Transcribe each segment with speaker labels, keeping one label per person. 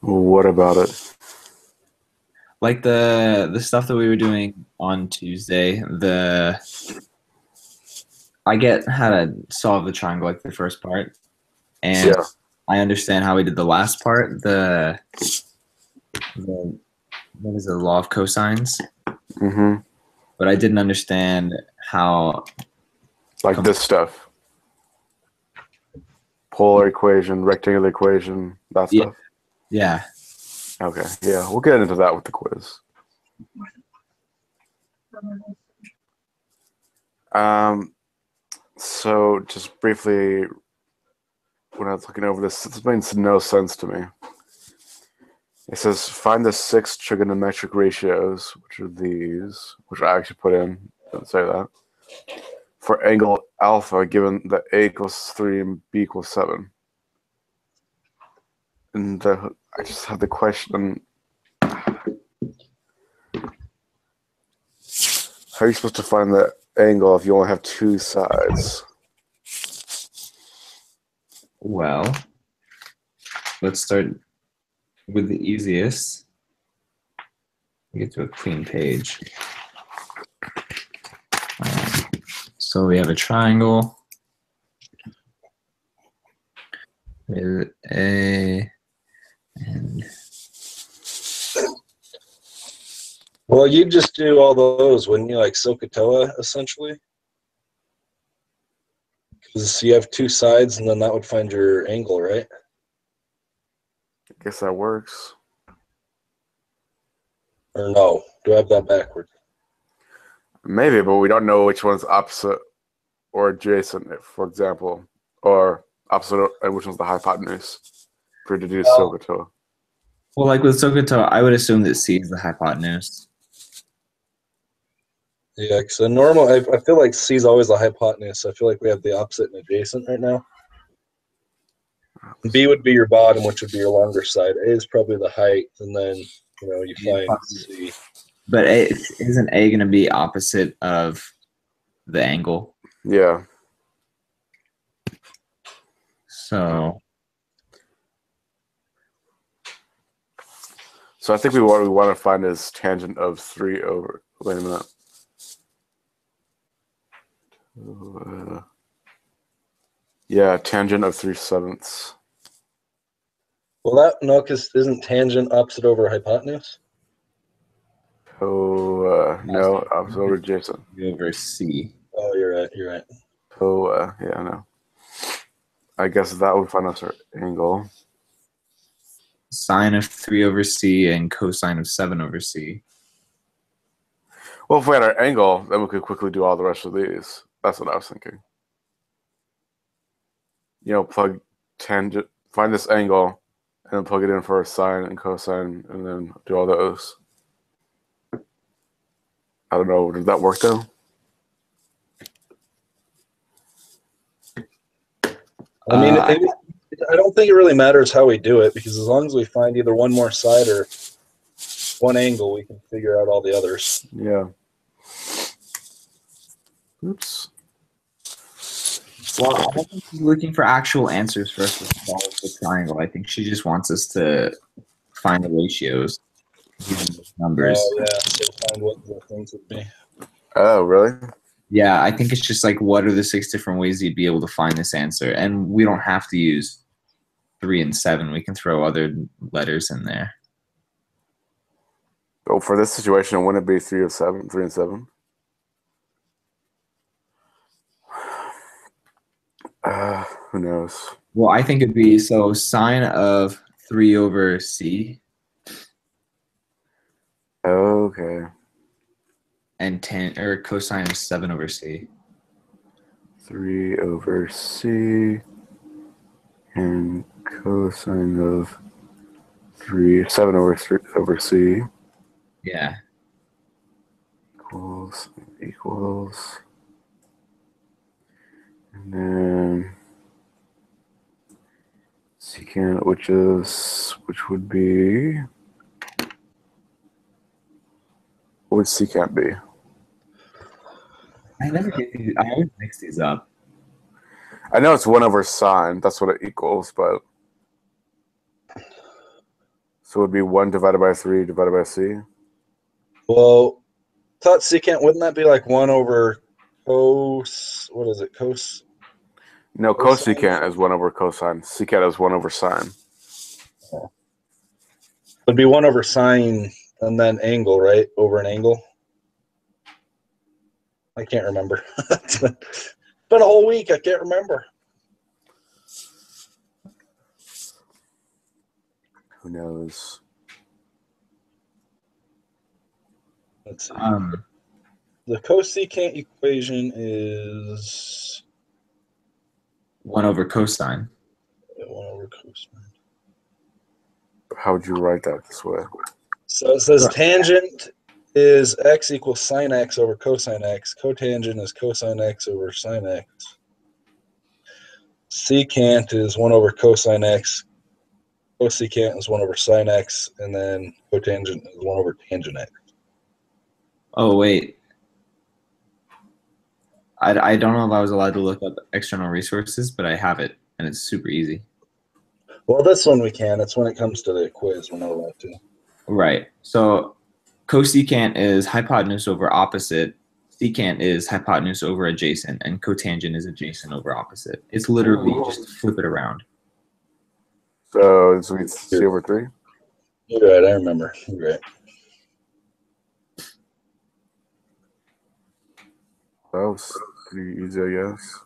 Speaker 1: What about it?
Speaker 2: Like the stuff that we were doing on Tuesday, the I get how to solve the triangle like the first part, and
Speaker 1: Yeah.
Speaker 2: I understand how we did the last part, the what is it, the law of cosines,
Speaker 1: Mm-hmm.
Speaker 2: but I didn't understand how
Speaker 1: Like this stuff. Polar equation, rectangular equation, that
Speaker 2: yeah,
Speaker 1: stuff.
Speaker 2: yeah.
Speaker 1: Okay. Yeah, we'll get into that with the quiz. Um, so just briefly, when I was looking over this makes no sense to me. It says find the six trigonometric ratios, which are these, which I actually put in. Didn't say that. For angle alpha, given that a equals 3 and b equals 7. And I just had the question, how are you supposed to find the angle if you only have two sides?
Speaker 2: Well, let's start with the easiest. Get to a clean page. So we have a triangle with a and
Speaker 3: Well, you just do all those, wouldn't you? Like SOHCAHTOA, essentially? Because you have two sides, and then that would find your angle, right?
Speaker 1: I guess that works.
Speaker 3: Or no? Do I have that backward?
Speaker 1: Maybe, but we don't know which one's opposite or adjacent, for example, or opposite and which one's the hypotenuse for to do
Speaker 3: Well,
Speaker 1: SOHCAHTOA.
Speaker 2: well, like with SOHCAHTOA, I would assume that C is the hypotenuse.
Speaker 3: yeah, because the normal, I feel like C is always the hypotenuse. I feel like we have the opposite and adjacent right now. B would be your bottom, which would be your longer side. A is probably the height, and then you find C.
Speaker 2: But isn't A going to be opposite of the angle?
Speaker 1: Yeah.
Speaker 2: So
Speaker 1: So I think what we want to find is tangent of 3 over. Wait a minute. Yeah, tangent of 3/7.
Speaker 3: Well, that no, because isn't tangent opposite over hypotenuse?
Speaker 1: No, opposite over adjacent.
Speaker 2: over C.
Speaker 3: Oh, you're right. You're right.
Speaker 1: Yeah, no. I guess that would find us our angle.
Speaker 2: Sine of 3 over C and cosine of 7 over C.
Speaker 1: Well, if we had our angle, then we could quickly do all the rest of these. That's what I was thinking. Plug tangent, find this angle, and then plug it in for a sine and cosine, and then do all those. I don't know. Did that work though?
Speaker 3: I mean,
Speaker 2: Uh,
Speaker 3: I don't think it really matters how we do it, because as long as we find either one more side or one angle, we can figure out all the others.
Speaker 1: Yeah. Oops.
Speaker 2: well, I don't think she's looking for actual answers for us to solve the triangle. I think she just wants us to find the ratios using those numbers.
Speaker 3: Oh, yeah. So find what the things would be.
Speaker 1: Oh, really?
Speaker 2: Yeah, I think it's just like what are the 6 different ways you'd be able to find this answer, and we don't have to use 3 and 7. We can throw other letters in there.
Speaker 1: Oh, for this situation, wouldn't it be 3 and 7? Who knows?
Speaker 2: Well, I think it'd be so sine of 3 over C
Speaker 1: Okay.
Speaker 2: and cosine of 7 over C.
Speaker 1: 3 over C and cosine of 7 over C
Speaker 2: Yeah.
Speaker 1: equals. And then secant, which would be, what would secant be?
Speaker 2: I never get these. I always mix these up.
Speaker 1: I know it's 1 over sine. That's what it equals, but So it would be 1 divided by 3 divided by c.
Speaker 3: Well, thought secant, wouldn't that be like 1 over cos, what is it, cos?
Speaker 1: No,
Speaker 3: Cosine?
Speaker 1: cosecant is 1 over cosine. Secant is 1 over sine.
Speaker 3: It'd be 1 over sine and then angle, right? Over an angle. I can't remember. It's been a whole week. I can't remember.
Speaker 1: Who knows?
Speaker 3: Let's see. The cosecant equation is
Speaker 2: 1 over cosine.
Speaker 3: 1 over cosine.
Speaker 1: How would you write that this way?
Speaker 3: So it says tangent is x equals sine x over cosine x. Cotangent is cosine x over sine x. Secant is 1 over cosine x. Cosecant is 1 over sine x. And then cotangent is 1 over tangent x.
Speaker 2: Oh, wait. I don't know if I was allowed to look up external resources, but I have it, and it's super easy.
Speaker 3: Well, this one we can. It's when it comes to the quiz we're not allowed to.
Speaker 2: Right. So cosecant is hypotenuse over opposite. Secant is hypotenuse over adjacent, and cotangent is adjacent over opposite. It's literally just flip it around.
Speaker 1: So this means c over 3?
Speaker 3: You're right. I remember. You're right.
Speaker 1: That was pretty easy, I guess.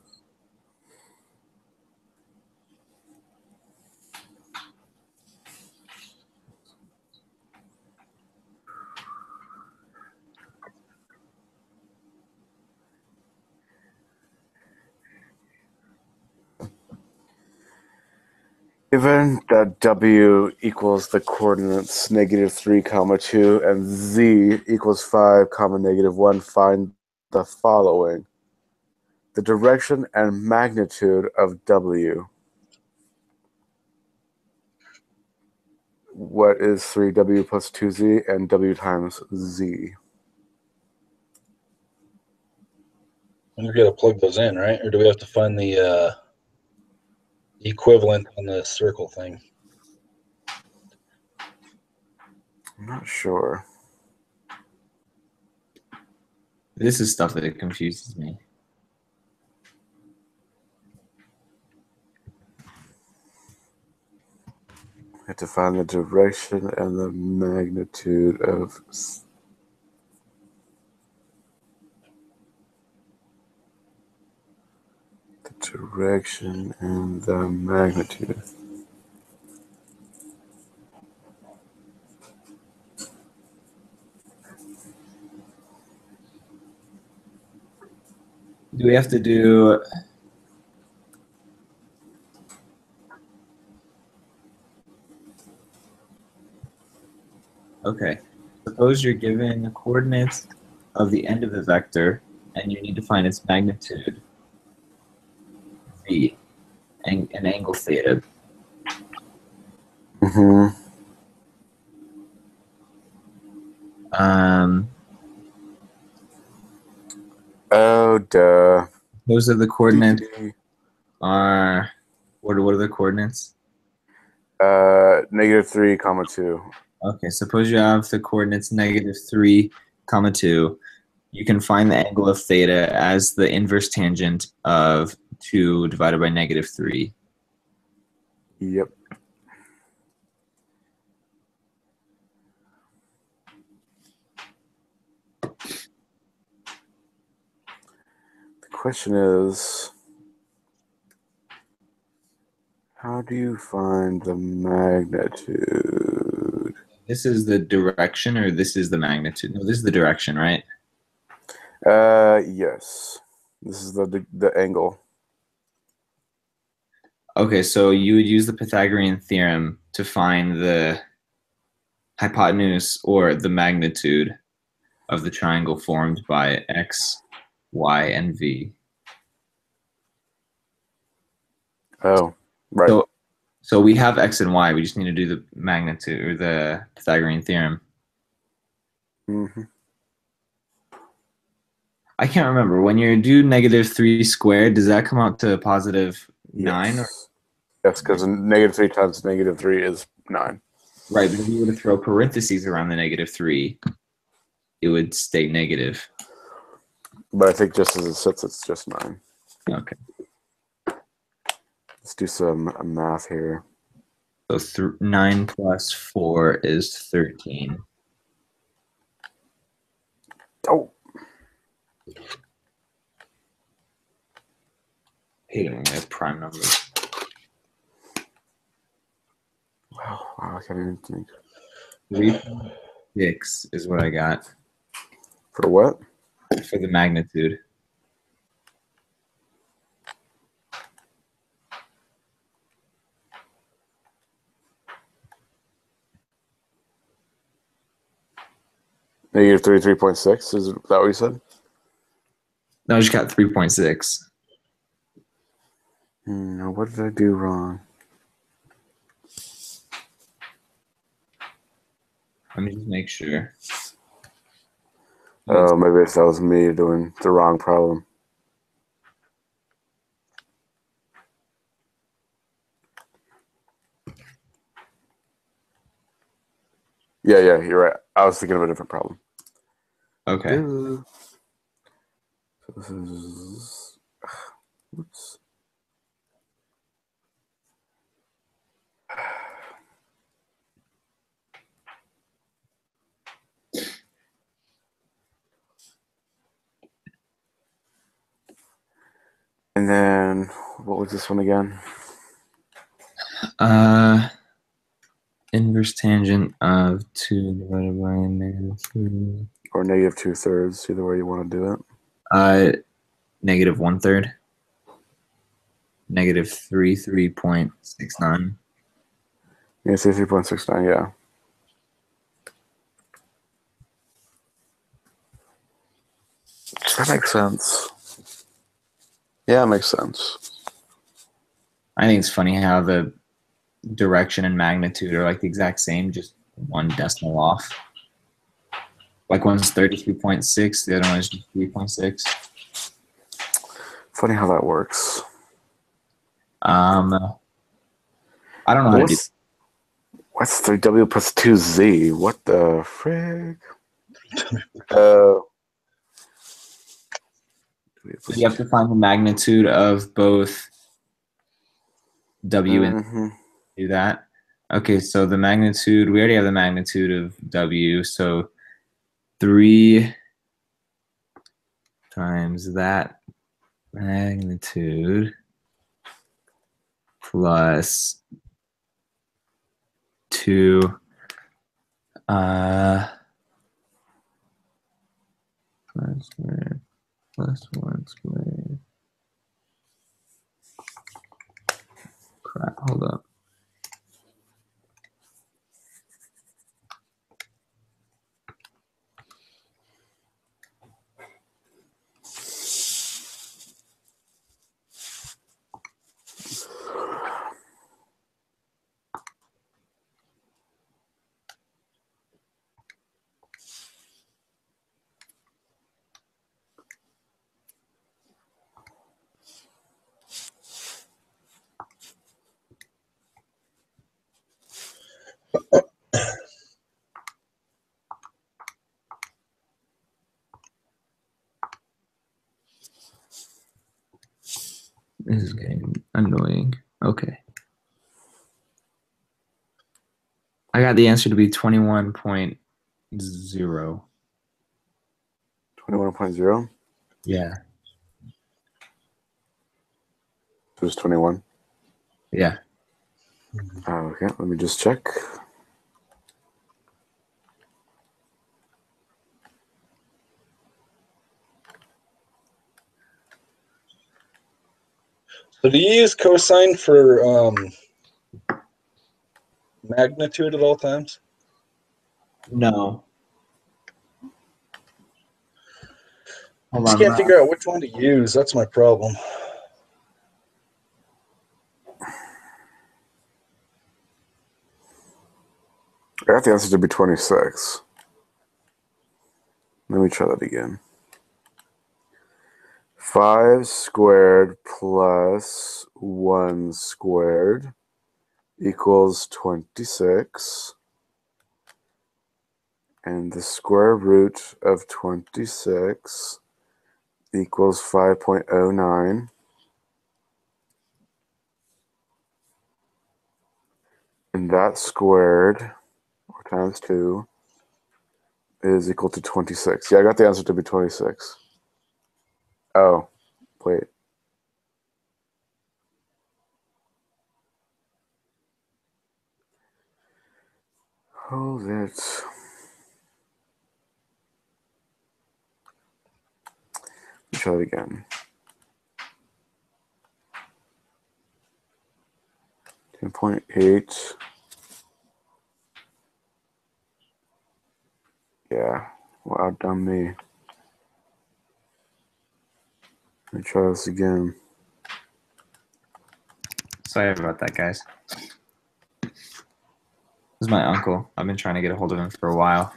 Speaker 1: Given that w equals the coordinates -3, 2, and z equals 5, -1, find the following. The direction and magnitude of w. What is 3w plus 2z and w times z?
Speaker 3: We're going to plug those in, right? Or do we have to find the equivalent on the circle thing?
Speaker 1: I'm not sure.
Speaker 2: This is stuff that confuses me.
Speaker 1: I have to find the direction and the magnitude of the direction and the magnitude.
Speaker 2: Do we have to do... Okay. Suppose you're given the coordinates of the end of the vector, and you need to find its magnitude, v, and an angle theta.
Speaker 1: Mm-hmm. Oh, duh.
Speaker 2: Those are the coordinates. Are what are the coordinates?
Speaker 1: -3, 2.
Speaker 2: Okay, suppose you have the coordinates -3, 2. You can find the angle of theta as the inverse tangent of 2 divided by -3.
Speaker 1: Yep. The question is, how do you find the magnitude?
Speaker 2: This is the direction, or this is the magnitude? No, this is the direction, right?
Speaker 1: Yes. This is the angle.
Speaker 2: Okay, so you would use the Pythagorean theorem to find the hypotenuse or the magnitude of the triangle formed by x, y, and v.
Speaker 1: Oh, right.
Speaker 2: So we have x and y. We just need to do the magnitude or the Pythagorean theorem.
Speaker 1: Mm-hmm.
Speaker 2: I can't remember. When you do -3 squared, does that come out to +9?
Speaker 1: Yes, because -3 times -3 is 9.
Speaker 2: Right, but if you were to throw parentheses around the -3, it would stay negative.
Speaker 1: But I think just as it sits, it's just 9.
Speaker 2: Okay.
Speaker 1: Let's do some math here.
Speaker 2: So 9 plus 4 is 13.
Speaker 1: Oh,
Speaker 2: Hate it when we have prime numbers.
Speaker 1: wow, I can't even think.
Speaker 2: 3.6 is what I got
Speaker 1: For what?
Speaker 2: for the magnitude.
Speaker 1: -33.6, is that what you said?
Speaker 2: No, I just got 3.6.
Speaker 1: What did I do wrong?
Speaker 2: Let me just make sure.
Speaker 1: Oh, maybe that was me doing the wrong problem. Yeah, you're right. I was thinking of a different problem.
Speaker 2: Okay.
Speaker 1: So this is. Oops. And then, what was this one again?
Speaker 2: Inverse tangent of 2 divided by -3.
Speaker 1: Or -2/3, either way you want to do it.
Speaker 2: -1/3. -33.69.
Speaker 1: Yeah, say 3.69, yeah. Does that make sense? Yeah, it makes sense.
Speaker 2: I think it's funny how the direction and magnitude are like the exact same, just one decimal off. Like one's 33.6, the other one is just 3.6.
Speaker 1: Funny how that works.
Speaker 2: I don't know how to do.
Speaker 1: What's 3W plus 2Z? What the frig?
Speaker 2: You have to find the magnitude of both W and do that. Okay, so the magnitude, we already have the magnitude of W, so 3 times that magnitude plus 2 plus 1 squared. Crap, hold up. This is getting annoying. Okay. I got the answer to be 21.0.
Speaker 1: 21.0?
Speaker 2: Yeah.
Speaker 1: It was 21.
Speaker 2: Yeah.
Speaker 1: Okay, let me just check.
Speaker 3: So do you use cosine for magnitude at all times?
Speaker 2: No.
Speaker 3: I just can't figure out which one to use. That's my problem.
Speaker 1: I got the answer to be 26. Let me try that again. 5 squared plus 1 squared equals 26. And the square root of 26 equals 5.09. And that squared, or times 2, is equal to 26. Yeah, I got the answer to be 26. Oh, wait. Hold it. Let me try it again. 10.8. Yeah, well, outdone me. Let me try this again.
Speaker 2: Sorry about that, guys. This is my uncle. I've been trying to get a hold of him for a while.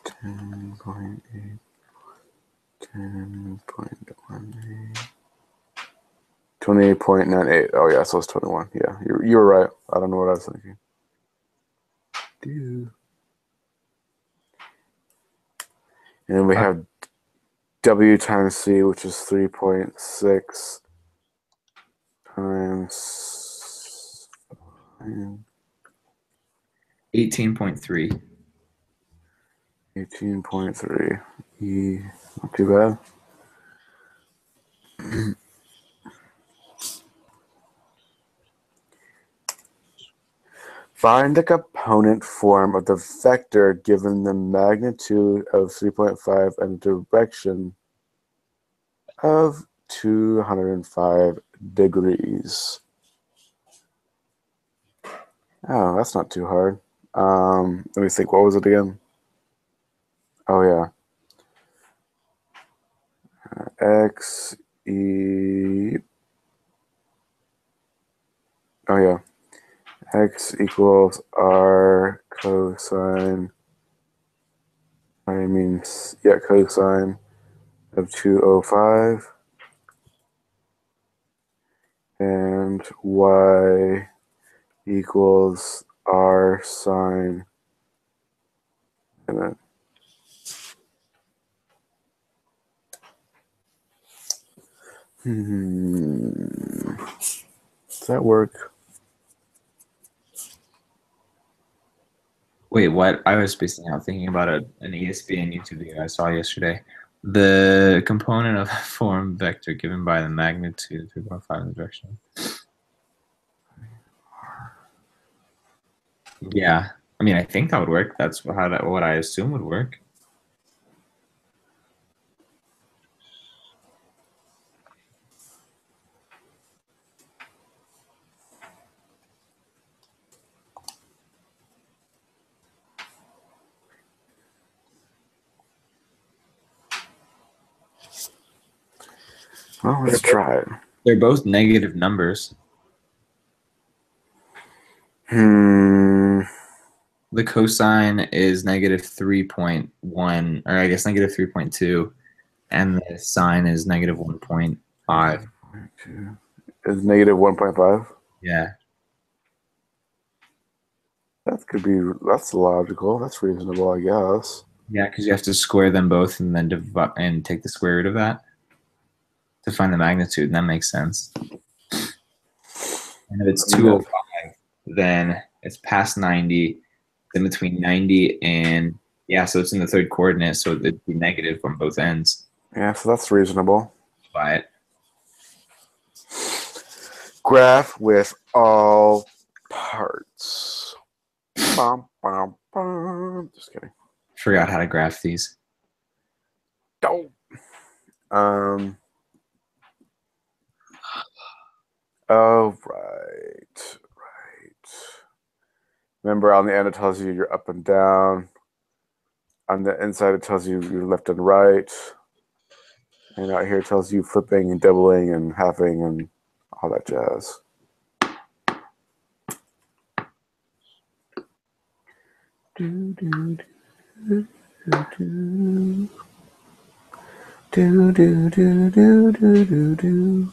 Speaker 1: Ten point eight. 10.18. 28.98. Oh yeah, so it's 21. Yeah, you were right. I don't know what I was thinking. Dude. And then we have W times C, which is 3.6 times
Speaker 2: 18.3.
Speaker 1: 18.3. Not too bad. Find the component form of the vector given the magnitude of 3.5 and the direction of 205 degrees. Oh, that's not too hard. Let me think. What was it again? Oh, yeah. X, E. Oh, yeah. X equals R cosine. Cosine of 205. And Y equals R sine. And then does that work?
Speaker 2: Wait, what? I was spacing out thinking about an ESPN YouTube video I saw yesterday. The component of a form vector given by the magnitude 3.5 in the direction. Yeah, I mean, I think that would work. That's what I assume would work.
Speaker 1: Well, let's try it.
Speaker 2: They're both negative numbers.
Speaker 1: Hmm.
Speaker 2: The cosine is negative 3.1, or I guess negative 3.2, and the sine is negative 1.5.
Speaker 1: Is negative 1.5?
Speaker 2: Yeah.
Speaker 1: That's logical. That's reasonable, I guess.
Speaker 2: Yeah, because you have to square them both and then divide and take the square root of that to find the magnitude, and that makes sense. And if it's 205, then it's past 90, then between 90 and, yeah, so it's in the third coordinate, so it'd be negative on both ends.
Speaker 1: Yeah, so that's reasonable.
Speaker 2: By it.
Speaker 1: Graph with all parts. Bum, bum, bum. Just kidding.
Speaker 2: Forgot how to graph these.
Speaker 1: Don't. Oh, right. Remember, on the end, it tells you you're up and down. On the inside, it tells you you're left and right. And out here, it tells you flipping and doubling and halving and all that jazz. Do, do, do, do, do, do, do, do, do, do, do.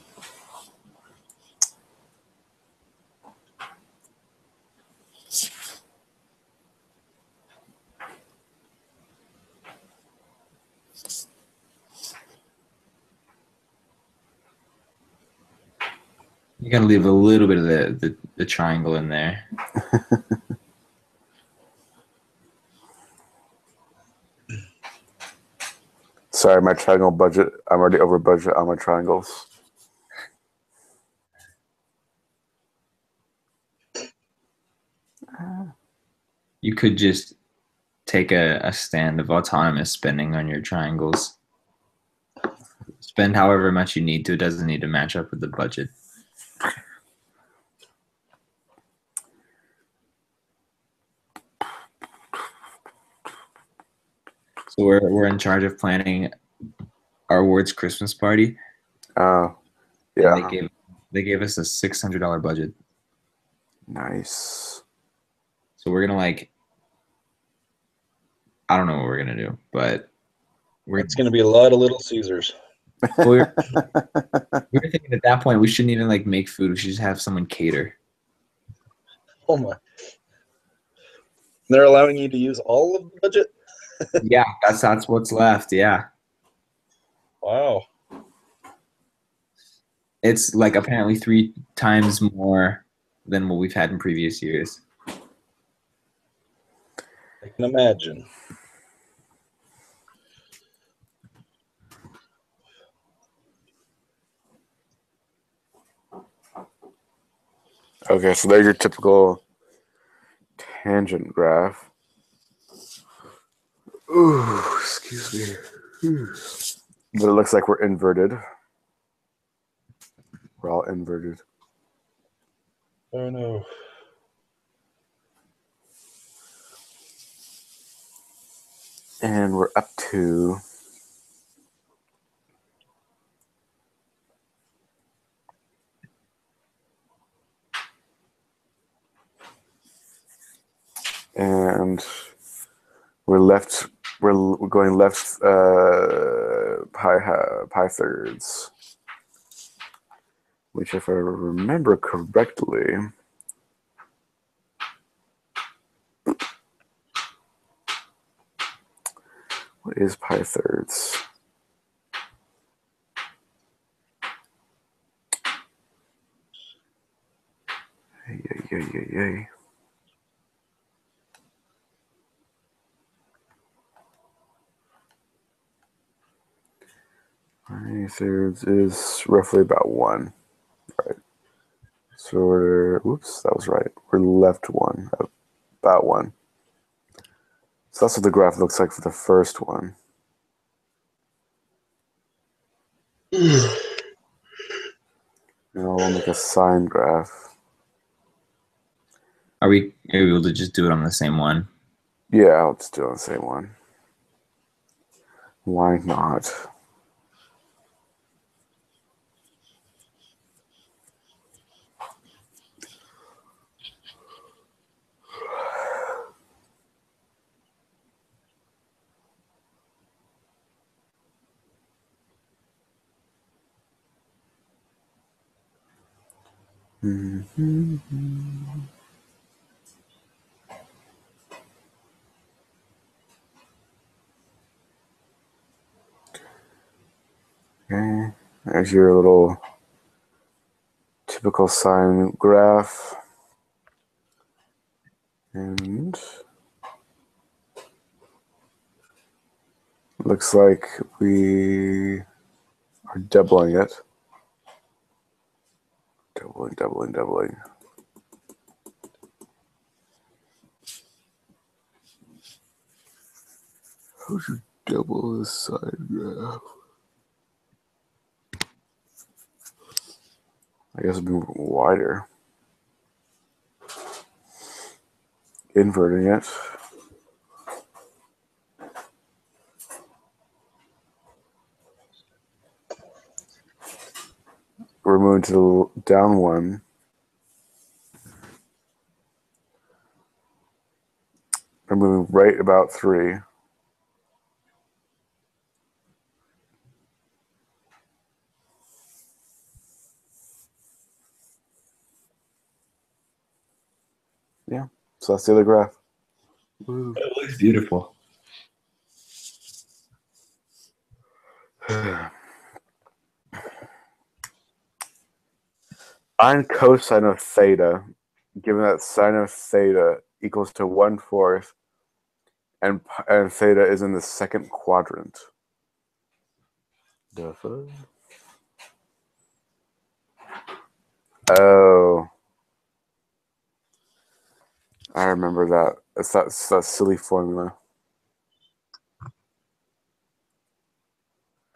Speaker 2: You gotta leave a little bit of the triangle in there.
Speaker 1: Sorry, my triangle budget. I'm already over budget on my triangles.
Speaker 2: You could just take a stand of autonomous spending on your triangles. Spend however much you need to. It doesn't need to match up with the budget. So we're in charge of planning our awards Christmas party.
Speaker 1: Yeah.
Speaker 2: And they gave us a $600 budget.
Speaker 1: Nice.
Speaker 2: So we're gonna I don't know what we're gonna do, but
Speaker 3: It's going to be a lot of Little Caesars.
Speaker 2: we were thinking at that point we shouldn't even make food. We should just have someone cater.
Speaker 3: Oh my! They're allowing you to use all of the budget?
Speaker 2: Yeah, that's what's left. Yeah,
Speaker 3: Wow.
Speaker 2: it's apparently 3 times more than what we've had in previous years.
Speaker 3: I can imagine.
Speaker 1: Okay, so there's your typical tangent graph. Ooh, excuse me. But it looks like we're inverted. We're all inverted.
Speaker 3: Oh no.
Speaker 1: And we're up to and we're going left pi thirds, which if I remember correctly, what is pi thirds? Yay. Pi thirds is roughly about 1, right? So whoops, that was right. We're left 1, about 1. So that's what the graph looks like for the first one. And I'll make a sine graph.
Speaker 2: Are we able to just do it on the same one?
Speaker 1: Yeah, I'll just do it on the same one. Why not? Mm-hmm. Okay, there's your little typical sine graph. And looks like we are doubling it. Doubling. How should you double the sine graph? I guess it'd be wider. Inverting it. We're moving to the down one. We're moving right about 3. Yeah, so that's the other graph. Woo.
Speaker 2: It looks beautiful.
Speaker 1: Find cosine of theta, given that sine of theta equals to 1/4, and theta is in the second quadrant. The fuck? Oh, I remember that. It's that silly formula.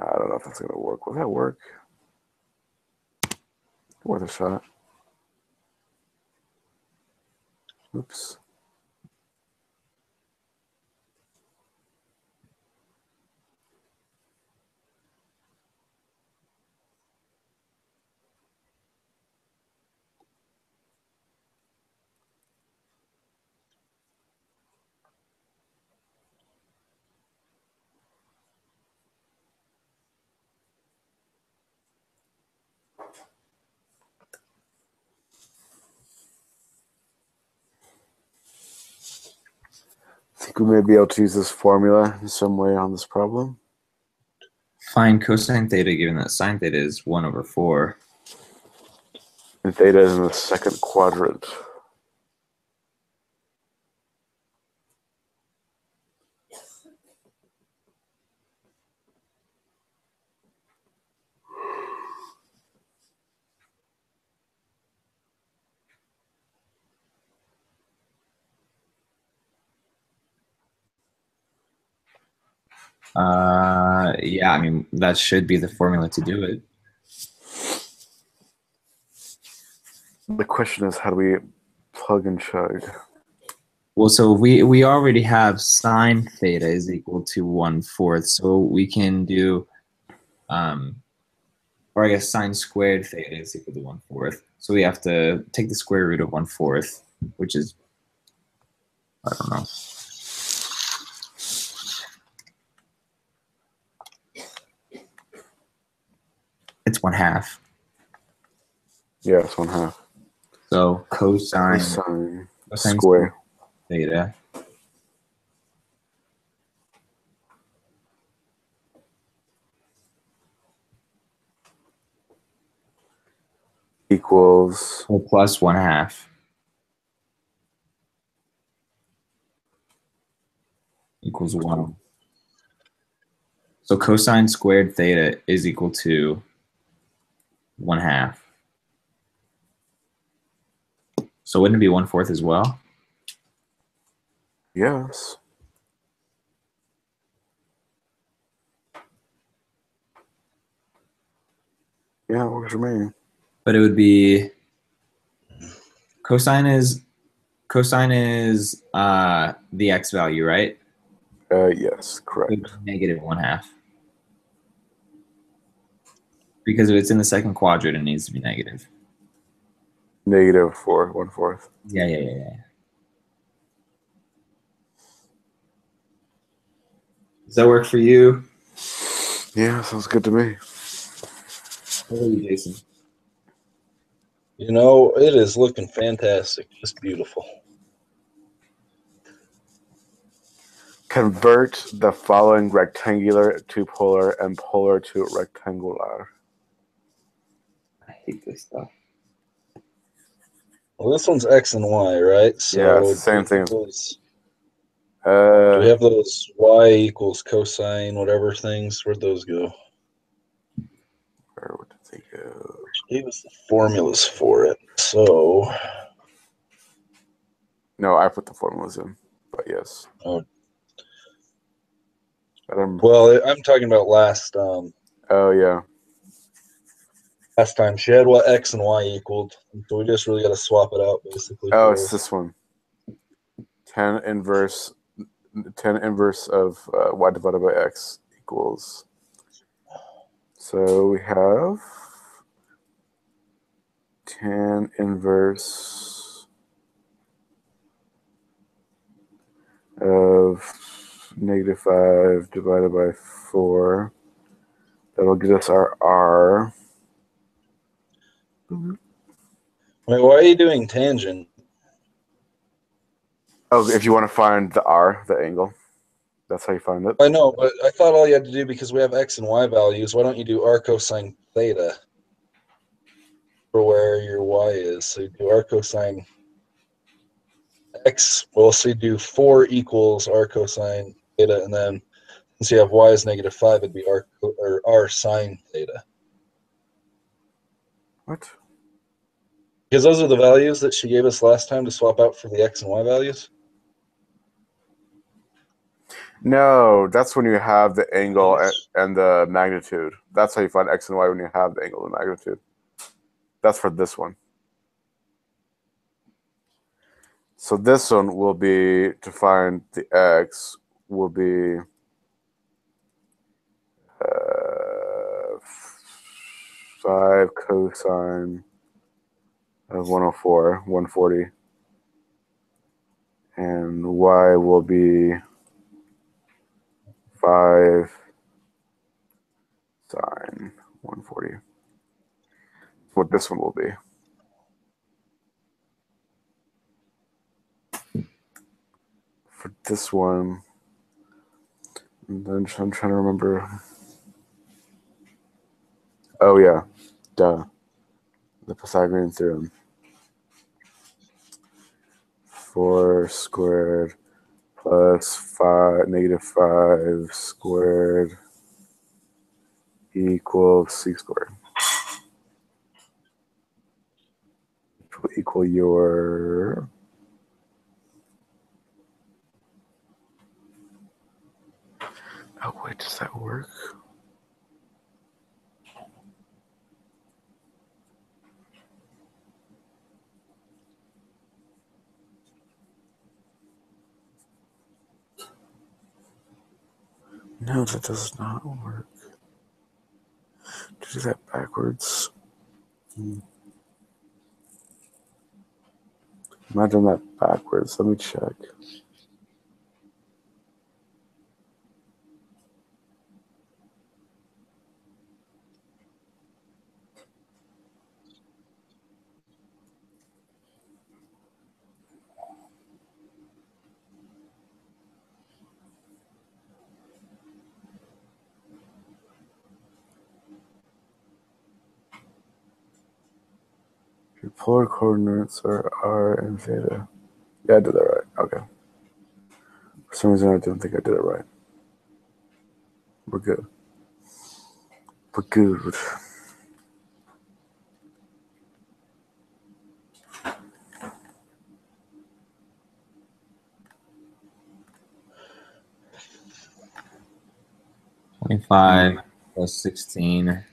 Speaker 1: I don't know if that's gonna work. Will that work? Worth a shot. Oops. I think we may be able to use this formula in some way on this problem.
Speaker 2: Find cosine theta given that sine theta is 1/4.
Speaker 1: And theta is in the second quadrant.
Speaker 2: Yeah, I mean, that should be the formula to do it.
Speaker 1: The question is, how do we plug and chug?
Speaker 2: Well, so we already have sine theta is equal to 1/4, so we can do, or I guess sine squared theta is equal to 1/4. So we have to take the square root of 1/4, which is, I don't know. It's 1/2.
Speaker 1: Yeah, it's 1/2.
Speaker 2: So cosine
Speaker 1: Square
Speaker 2: theta
Speaker 1: equals
Speaker 2: plus 1/2 equals 1. So cosine squared theta is equal to 1/2. So wouldn't it be 1/4 as well?
Speaker 1: yes. Yeah, it works for me.
Speaker 2: But it would be cosine is the x value, right?
Speaker 1: Yes, correct.
Speaker 2: It would be negative 1/2. Because if it's in the second quadrant, it needs to be negative.
Speaker 1: Negative 1/4.
Speaker 2: Yeah. Does that work for you?
Speaker 1: Yeah, sounds good to me.
Speaker 2: What about you, Jason?
Speaker 3: You know, it is looking fantastic. Just beautiful.
Speaker 1: Convert the following rectangular to polar and polar to rectangular.
Speaker 2: I hate this stuff.
Speaker 3: Well, this one's X and Y, right? So
Speaker 1: Yeah, it's the same thing.
Speaker 3: Do we have those Y equals cosine, whatever things? Where'd those go?
Speaker 1: Where would they go?
Speaker 3: Gave us the formulas for it. So,
Speaker 1: No, I put the formulas in, but yes.
Speaker 3: oh,
Speaker 1: I'm
Speaker 3: talking about last
Speaker 1: Oh yeah.
Speaker 3: last time. She had what X and Y equaled, so we just really got to swap it out basically.
Speaker 1: Oh, it's this one. Tan inverse of y divided by x equals. So we have tan inverse of -5 divided by 4. That'll get us our r.
Speaker 3: Wait, why are you doing tangent?
Speaker 1: Oh, if you want to find the r, the angle, that's how you find it.
Speaker 3: I know, but I thought all you had to do, because we have X and Y values, why don't you do r cosine theta? for where your y is. So you do r cosine x. Well, so you do 4 equals r cosine theta, and then since you have y is -5, it'd be r sine theta.
Speaker 1: What?
Speaker 3: Because those are the values that she gave us last time to swap out for the x and y values.
Speaker 1: No, that's when you have the angle and the magnitude. That's how you find x and y, when you have the angle and magnitude. That's for this one. So this one will be, to find the x, will be 5 cosine of 104, 140. And y will be 5 sine 140. That's what this one will be. For this one, and then I'm trying to remember. Oh yeah, duh. The Pythagorean theorem. 4 squared plus -5 squared equals c squared. Which will equal your oh wait, does that work? No, that does not work. To do that backwards. Imagine that backwards. Let me check. Your polar coordinates are r and theta. Yeah, I did that right. Okay. For some reason, I didn't think I did it right. We're good. We're good.
Speaker 2: $25 plus 16.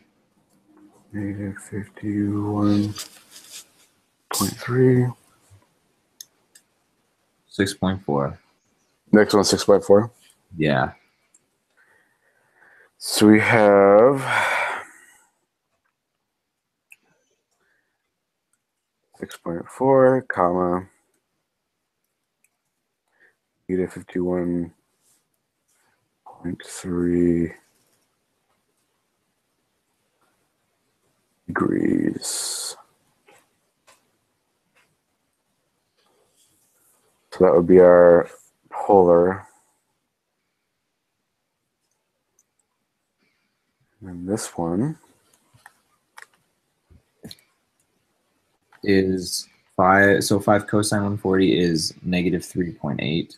Speaker 1: -51.3.
Speaker 2: 6.4.
Speaker 1: Next one, 6/4.
Speaker 2: Yeah.
Speaker 1: So we have 6.4, comma, -51.3 degrees. So that would be our polar. And this one
Speaker 2: Is 5. So 5 cosine 140 is -3.8.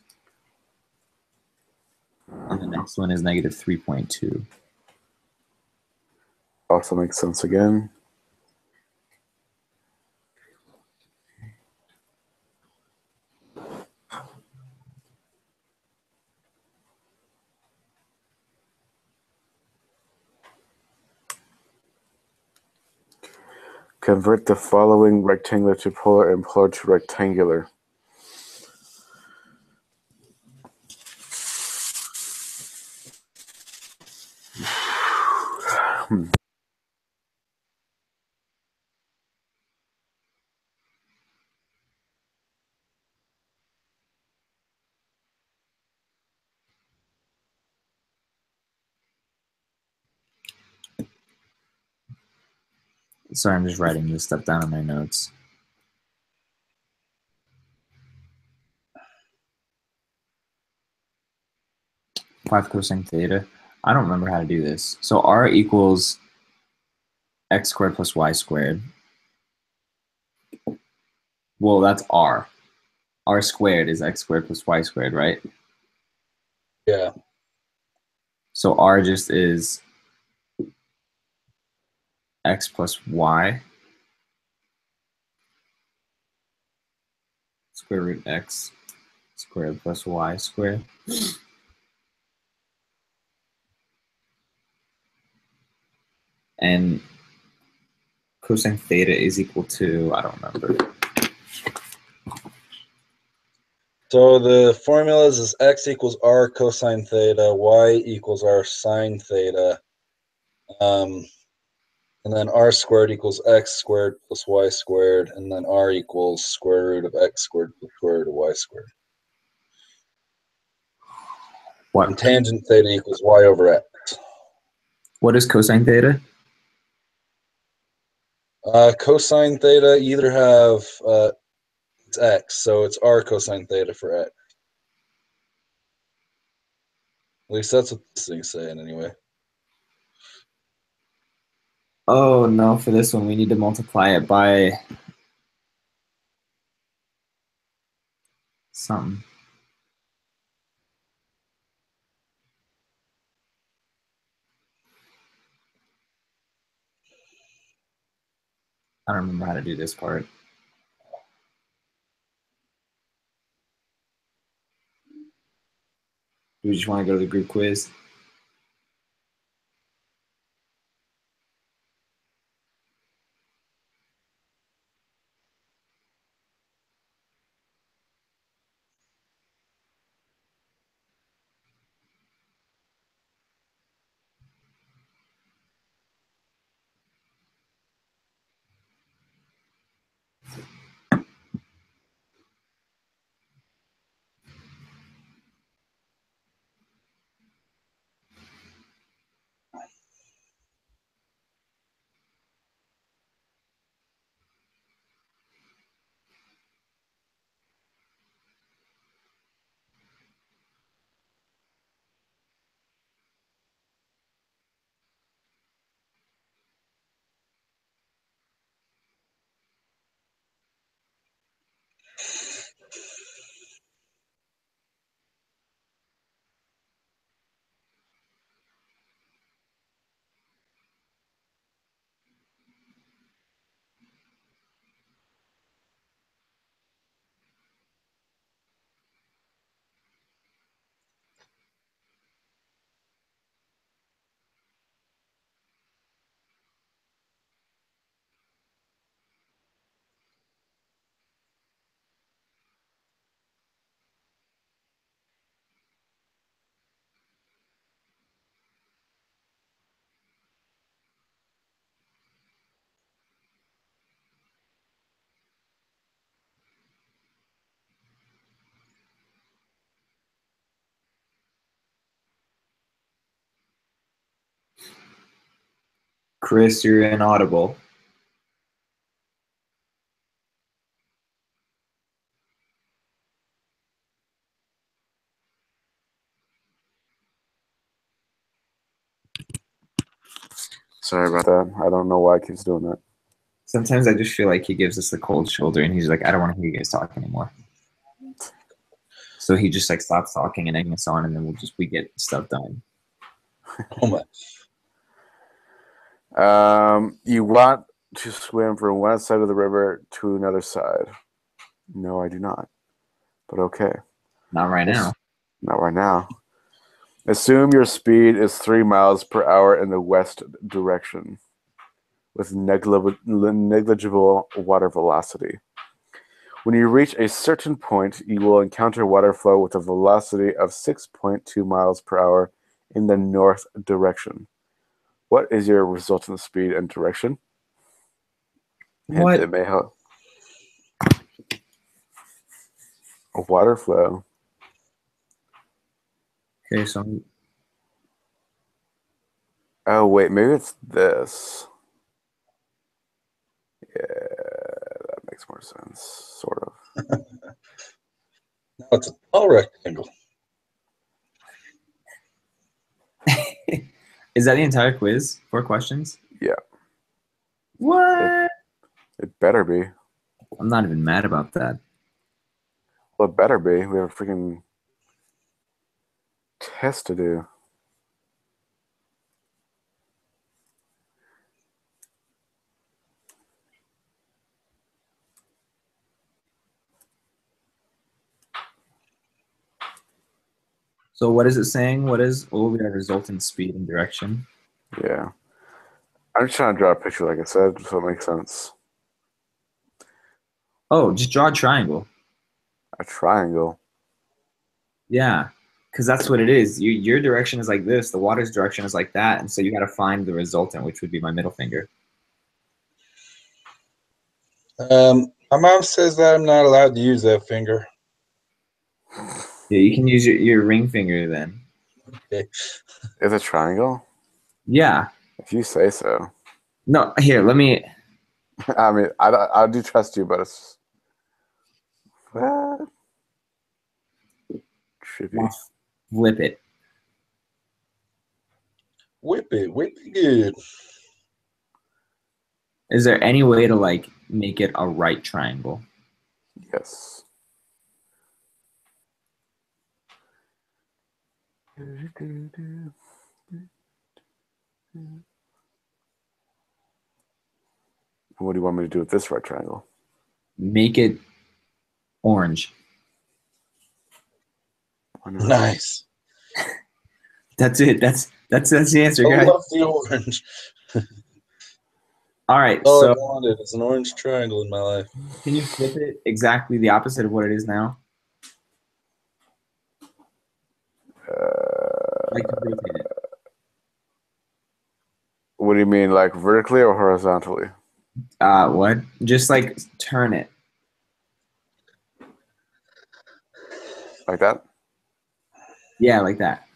Speaker 2: And the next one is -3.2.
Speaker 1: also makes sense again. Convert the following rectangular to polar and polar to rectangular.
Speaker 2: Sorry, I'm just writing this stuff down in my notes. Five cosine theta. I don't remember how to do this. So r equals x squared plus y squared. Well, that's r. R squared is x squared plus y squared, right?
Speaker 3: Yeah.
Speaker 2: So r just is x plus y square root x squared plus y squared. And cosine theta is equal to, I don't remember.
Speaker 3: So the formulas is x equals r cosine theta, y equals r sine theta, and then r squared equals x squared plus y squared, and then r equals square root of x squared plus square root of y squared.
Speaker 2: What?
Speaker 3: And tangent theta equals y over x.
Speaker 2: What is cosine theta?
Speaker 3: Cosine theta, you either have it's x, so it's r cosine theta for x. At least that's what this thing's saying anyway.
Speaker 2: Oh no, for this one we need to multiply it by something. I don't remember how to do this part. Do we just want to go to the group quiz? Chris, you're inaudible.
Speaker 1: Sorry about that. I don't know why it keeps doing that.
Speaker 2: Sometimes I just feel like he gives us the cold shoulder and he's like, I don't want to hear you guys talk anymore. So he just like stops talking and egging us on, and then we get stuff done.
Speaker 3: Oh my.
Speaker 1: You want to swim from one side of the river to another side. No, I do not. But okay.
Speaker 2: Not right now.
Speaker 1: Not right now. Assume your speed is 3 miles per hour in the west direction with negligible water velocity. When you reach a certain point, you will encounter water flow with a velocity of 6.2 miles per hour in the north direction. What is your resultant speed and direction?
Speaker 2: What?
Speaker 1: It may help. A water flow.
Speaker 2: Okay, so
Speaker 1: Oh, wait, maybe it's this. Yeah, that makes more sense, sort of.
Speaker 3: Now it's a tall rectangle.
Speaker 2: is that the entire quiz? 4 questions?
Speaker 1: Yeah.
Speaker 2: What?
Speaker 1: It better be.
Speaker 2: I'm not even mad about that.
Speaker 1: Well, it better be. We have a freaking test to do.
Speaker 2: So what is it saying? What will be our resultant speed and direction?
Speaker 1: Yeah. I'm just trying to draw a picture, like I said, so it makes sense.
Speaker 2: Oh, just draw a triangle.
Speaker 1: A triangle.
Speaker 2: Yeah, because that's what it is. Your direction is like this. The water's direction is like that, and so you got to find the resultant, which would be my middle finger.
Speaker 3: My mom says that I'm not allowed to use that finger.
Speaker 2: Yeah, you can use your ring finger then.
Speaker 3: Okay.
Speaker 1: Is a triangle?
Speaker 2: Yeah.
Speaker 1: If you say so.
Speaker 2: No, here, let me.
Speaker 1: I mean, I do trust you, but it's what? Trippy.
Speaker 2: Flip it.
Speaker 3: Whip it good.
Speaker 2: Is there any way to like make it a right triangle?
Speaker 1: Yes. What do you want me to do with this right triangle?
Speaker 2: Make it orange.
Speaker 1: Why not?
Speaker 3: Nice.
Speaker 2: That's it. That's the answer,
Speaker 3: I
Speaker 2: guys.
Speaker 3: love the orange.
Speaker 2: All right.
Speaker 3: All
Speaker 2: So
Speaker 3: I wanted is an orange triangle in my life.
Speaker 2: can you flip it exactly the opposite of what it is now? Like rotate it.
Speaker 1: What do you mean, like vertically or horizontally?
Speaker 2: What? Just like turn it.
Speaker 1: Like that?
Speaker 2: Yeah, like that.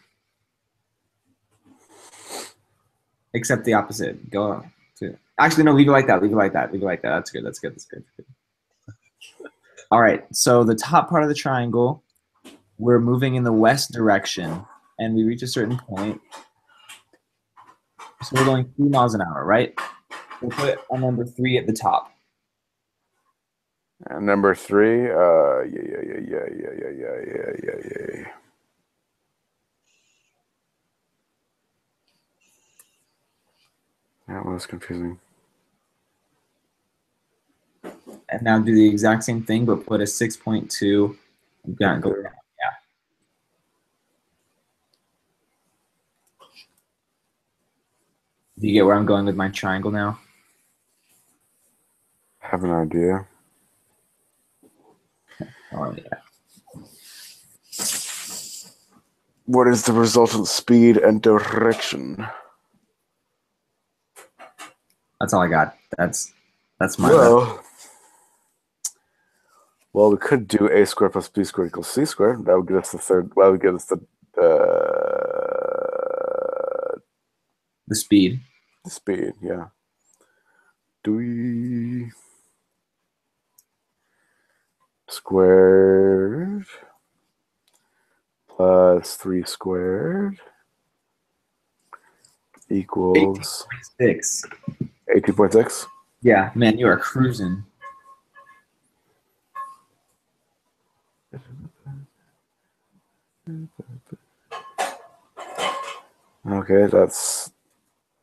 Speaker 2: Except the opposite. Go to. Actually, no. Leave it like that. Leave it like that. Leave it like that. That's good. That's good. That's good. That's good. All right. So the top part of the triangle, we're moving in the west direction, and we reach a certain point. So we're going 3 miles an hour, right? We'll put a number 3 at the top.
Speaker 1: And number 3, yeah. That was confusing.
Speaker 2: And now do the exact same thing, but put a 6.2. Go down. Yeah. Do you get where I'm going with my triangle now?
Speaker 1: I have an idea.
Speaker 2: Oh, yeah.
Speaker 1: What is the resultant speed and direction?
Speaker 2: That's all I got. That's my
Speaker 1: Well, we could do a squared plus b squared equals c squared. That would give us the third. That would give us
Speaker 2: the speed.
Speaker 1: The speed, yeah. Do we squared plus 3 squared equals
Speaker 2: 18.6.
Speaker 1: 18.6?
Speaker 2: Yeah, man, you are cruising.
Speaker 1: Okay, that's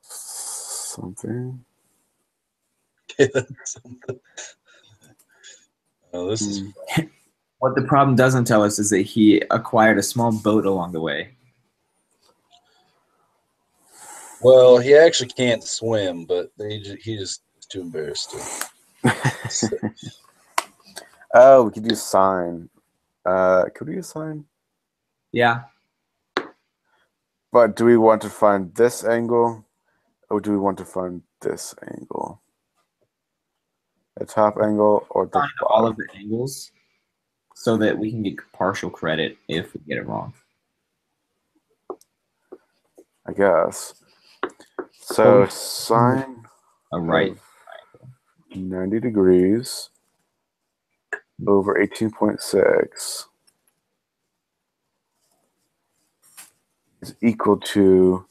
Speaker 1: something.
Speaker 3: Okay, that's something. Oh, this is
Speaker 2: What the problem doesn't tell us is that he acquired a small boat along the way.
Speaker 3: well, he actually can't swim, but he just too embarrassed to.
Speaker 1: Oh, we could use sine. Could we use sine?
Speaker 2: Yeah.
Speaker 1: But do we want to find this angle, or do we want to find this angle? The top angle or the
Speaker 2: Find all of the angles so that we can get partial credit if we get it wrong.
Speaker 1: I guess. So sine
Speaker 2: A right.
Speaker 1: 90 degrees over 18.6 is equal to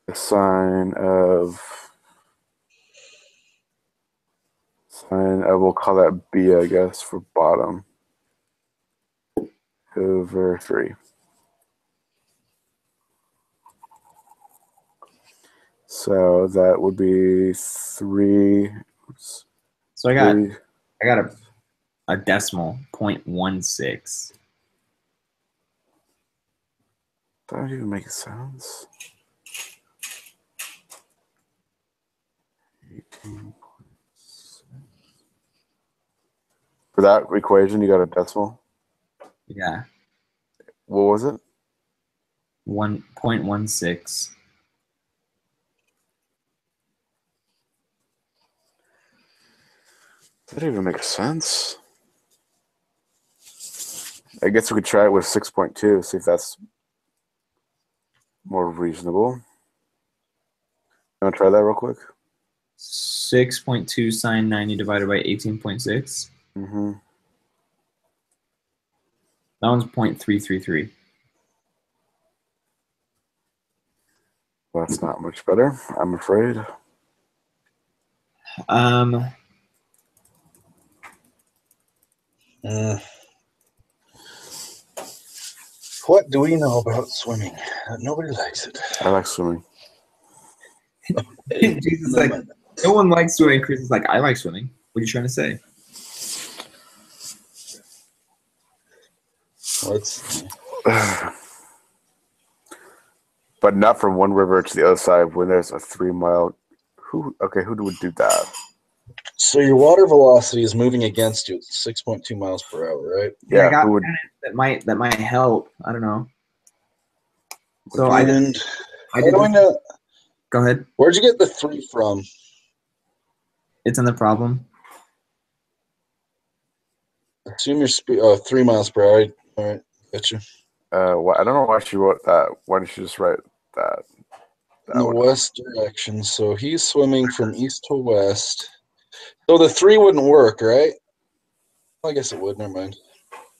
Speaker 1: the sine And I will call that B, I guess, for bottom. Over 3. So that would be 3. Oops,
Speaker 2: So I
Speaker 1: 3.
Speaker 2: got a decimal 0.16.
Speaker 1: That doesn't even make sense. 18.6. For that equation, you got a decimal?
Speaker 2: Yeah.
Speaker 1: What was it?
Speaker 2: 1.16.
Speaker 1: That didn't even make sense. I guess we could try it with 6.2, see if that's more reasonable. You want to try that real quick?
Speaker 2: 6.2 sine 90 divided by 18.6.
Speaker 1: Mm-hmm.
Speaker 2: That one's 0.333.
Speaker 1: Well, that's not much better, I'm afraid.
Speaker 3: What do we know about swimming? Nobody likes it.
Speaker 1: I like swimming.
Speaker 2: Jesus, like, no one likes swimming. Chris is like, I like swimming. What are you trying to say?
Speaker 3: Let's see.
Speaker 1: But not from one river to the other side when there's a 3-mile. Who would do that?
Speaker 3: So your water velocity is moving against you. It's 6.2 miles per hour, right?
Speaker 2: Yeah, I got
Speaker 1: who would?
Speaker 2: that might help. I don't know. So
Speaker 3: And
Speaker 2: I did. Go ahead.
Speaker 3: Where'd you get the 3 from?
Speaker 2: It's in the problem.
Speaker 3: Assume your speed. 3 miles per hour. All right, gotcha.
Speaker 1: I don't know why she wrote that. Why didn't she just write that?
Speaker 3: In the west direction. So he's swimming from east to west. So the 3 wouldn't work, right? Well, I guess it would. Never mind.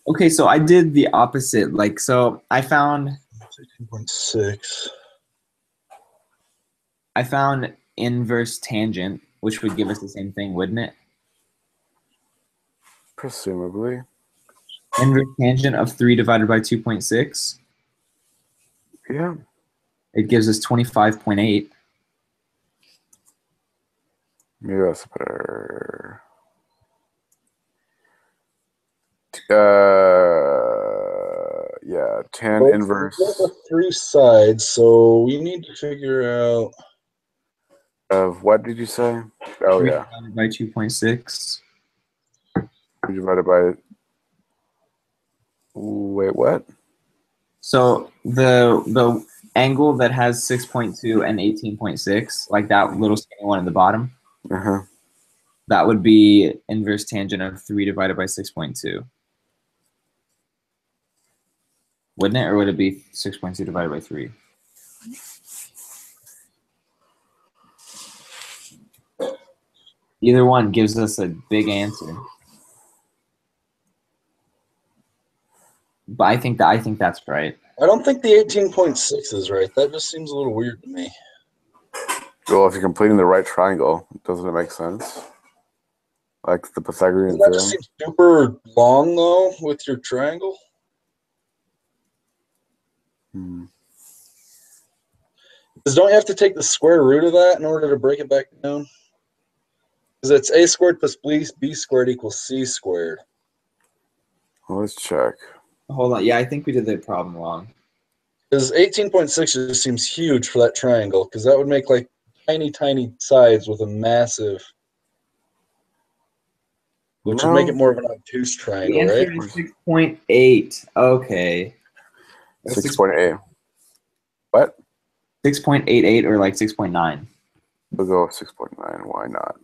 Speaker 2: Okay, so I did the opposite. Like, so I found
Speaker 3: 16.6.
Speaker 2: I found inverse tangent, which would give us the same thing, wouldn't it?
Speaker 1: Presumably.
Speaker 2: Inverse tangent of 3 divided by 2.6.
Speaker 1: Yeah.
Speaker 2: It gives us 25.8.
Speaker 1: Maybe that's better. Yeah, tan inverse.
Speaker 3: The 3 sides, so we need to figure out.
Speaker 1: Of what did you say? Oh,
Speaker 2: 3
Speaker 1: yeah.
Speaker 2: divided by 2.6.
Speaker 1: 3 divided by. Wait, what?
Speaker 2: So the angle that has 6.2 and 18.6, like that little skinny one at the bottom, that would be inverse tangent of 3 divided by 6.2. Wouldn't it? Or would it be 6.2 divided by 3? Either one gives us a big answer. But I think that's right.
Speaker 3: I don't think the 18.6 is right. That just seems a little weird to me.
Speaker 1: Well, if you're completing the right triangle, doesn't it make sense? Like the Pythagorean theorem.
Speaker 3: That just seems super long, though, with your triangle. Because don't you have to take the square root of that in order to break it back down? Because it's a squared plus b squared equals c squared.
Speaker 1: Well, let's check.
Speaker 2: Hold on. Yeah, I think we did the problem wrong.
Speaker 3: Because 18.6 just seems huge for that triangle, because that would make like tiny, tiny sides with a massive, which would make it more of an obtuse triangle,
Speaker 2: the answer
Speaker 3: right?
Speaker 2: is 6.8. Okay.
Speaker 1: 6.8. What?
Speaker 2: 6.88 or like 6.9.
Speaker 1: We'll go with 6.9. Why not?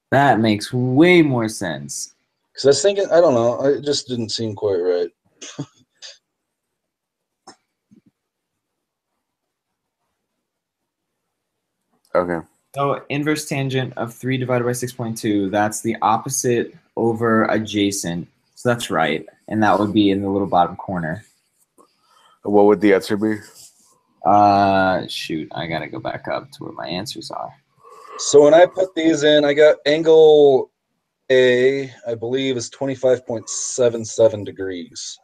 Speaker 2: That makes way more sense.
Speaker 3: Because I was thinking, I don't know, it just didn't seem quite right.
Speaker 1: Okay.
Speaker 2: So inverse tangent of 3 divided by 6.2, that's the opposite over adjacent. So that's right. And that would be in the little bottom corner.
Speaker 1: What would the answer be?
Speaker 2: Shoot, I gotta go back up to where my answers are.
Speaker 3: So when I put these in, I got angle A, I believe, is 25.77 degrees.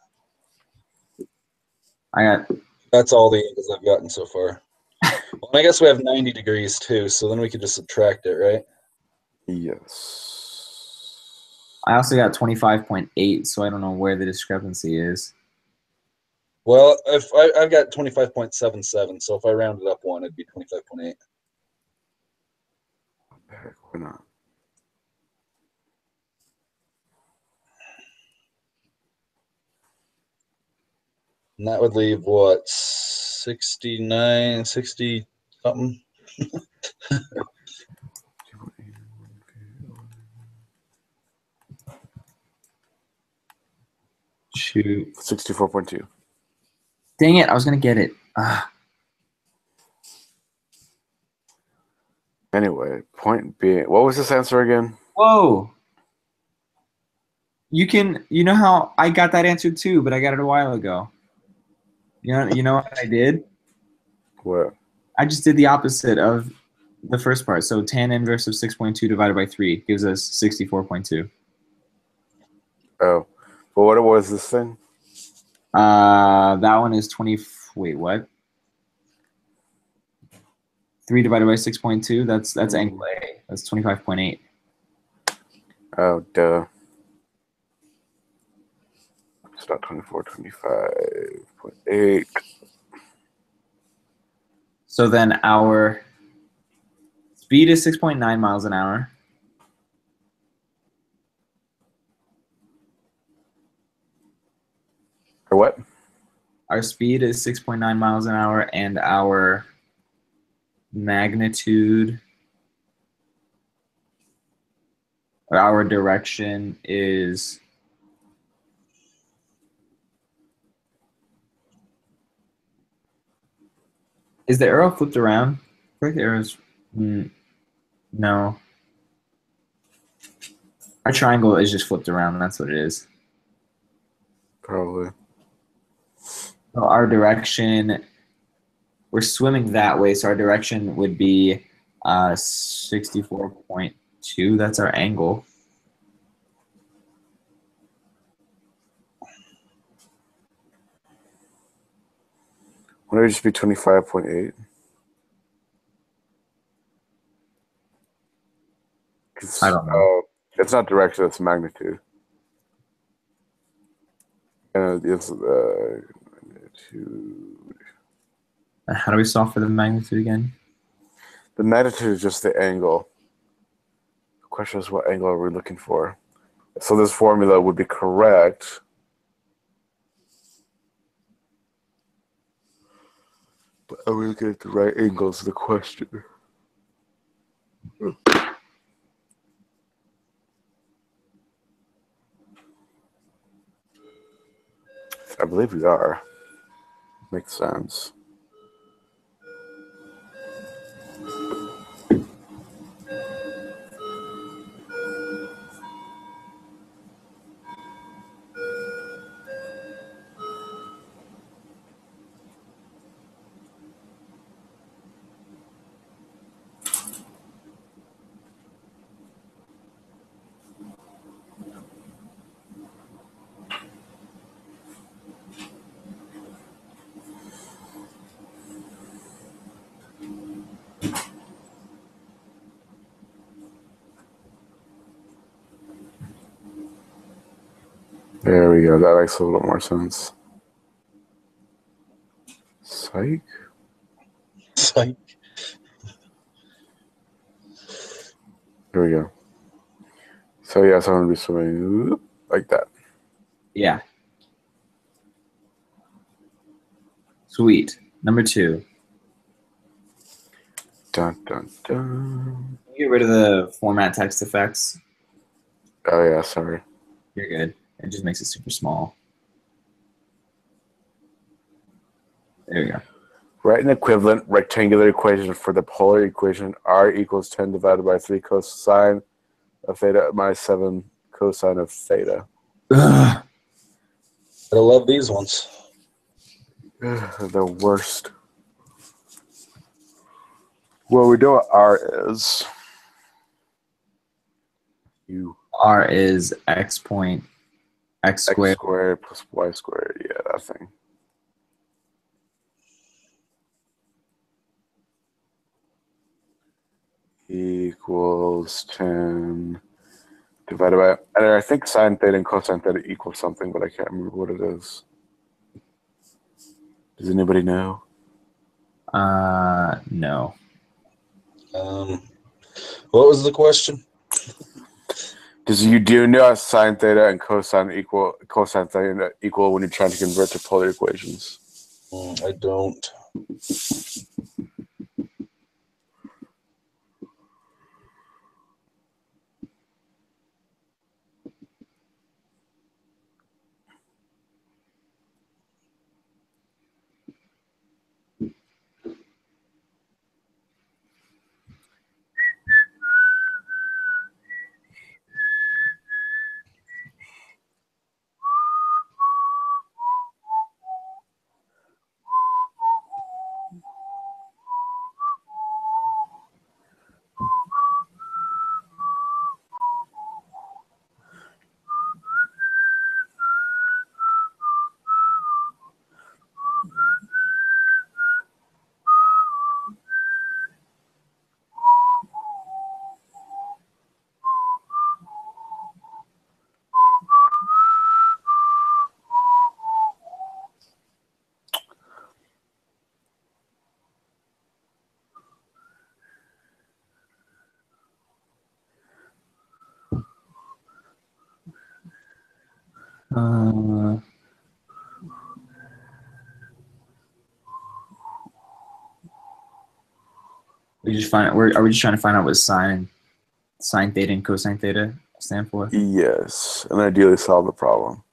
Speaker 3: That's all the angles I've gotten so far. Well, and I guess we have 90 degrees too, so then we could just subtract it, right?
Speaker 1: Yes.
Speaker 2: I also got 25.8, so I don't know where the discrepancy is.
Speaker 3: Well, if I've got 25.77, so if I rounded up one, it'd be 25.8.
Speaker 1: Heck, why not?
Speaker 3: And that would leave what, 69, 60 something?
Speaker 2: Shoot.
Speaker 1: 64.2.
Speaker 2: Dang it, I was going to get it.
Speaker 1: Anyway, point being, what was this answer again?
Speaker 2: Whoa. You know how I got that answer too, but I got it a while ago. You know what I did?
Speaker 1: What?
Speaker 2: I just did the opposite of the first part. So tan inverse of 6.2 divided by 3 gives us 64.2.
Speaker 1: Oh. But what was this thing?
Speaker 2: That one is 20. Wait, what? 3 divided by 6.2. That's angle A. That's 25.8.
Speaker 1: Oh, duh. It's not 24, 25.8.
Speaker 2: So then our speed is 6.9 miles an hour.
Speaker 1: Or what?
Speaker 2: Our speed is 6.9 miles an hour, and our magnitude, or our direction is the arrow flipped around? I feel like the arrow's no. Our triangle is just flipped around. That's what it is.
Speaker 1: Probably.
Speaker 2: So our direction, we're swimming that way, so our direction would be 64.2. That's our angle.
Speaker 1: Wouldn't it just be 25.8?
Speaker 2: I don't know.
Speaker 1: It's not direction, it's magnitude. And it's magnitude.
Speaker 2: How do we solve for the magnitude again?
Speaker 1: The magnitude is just the angle. The question is, what angle are we looking for? So this formula would be correct. But are we looking at the right angles? The question. I believe we are. Makes sense. There we go. That makes a little more sense. Psych.
Speaker 3: Psych.
Speaker 1: Here we go. So yes, I'm gonna be swimming like that.
Speaker 2: Yeah. Sweet. Number 2.
Speaker 1: Dun dun dun.
Speaker 2: Get rid of the format text effects.
Speaker 1: Oh yeah, sorry.
Speaker 2: You're good. It just makes it super small. There we go.
Speaker 1: Write an equivalent rectangular equation for the polar equation r equals 10 divided by 3 cosine of theta minus 7 cosine of theta.
Speaker 2: Ugh.
Speaker 3: I love these ones.
Speaker 1: The worst. Well, we know what r is.
Speaker 2: R is x point x squared.
Speaker 1: X squared plus y squared. Yeah, that thing. Equals 10 divided by, and I think sine theta and cosine theta equal something, but I can't remember what it is. Does anybody know?
Speaker 2: No.
Speaker 3: What was the question?
Speaker 1: Do you know sine theta and cosine theta equal when you're trying to convert to polar equations?
Speaker 3: I don't.
Speaker 2: Are we just trying to find out what sine theta and cosine theta stand for?
Speaker 1: Yes, and ideally solve the problem.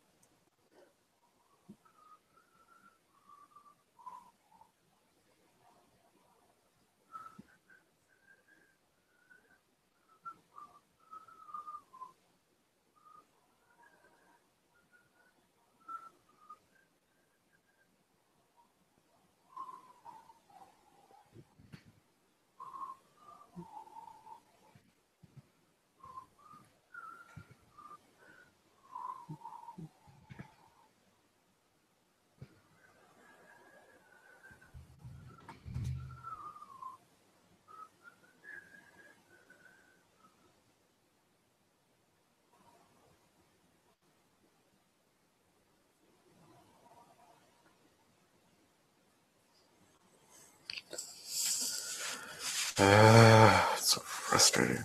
Speaker 1: It's so frustrating.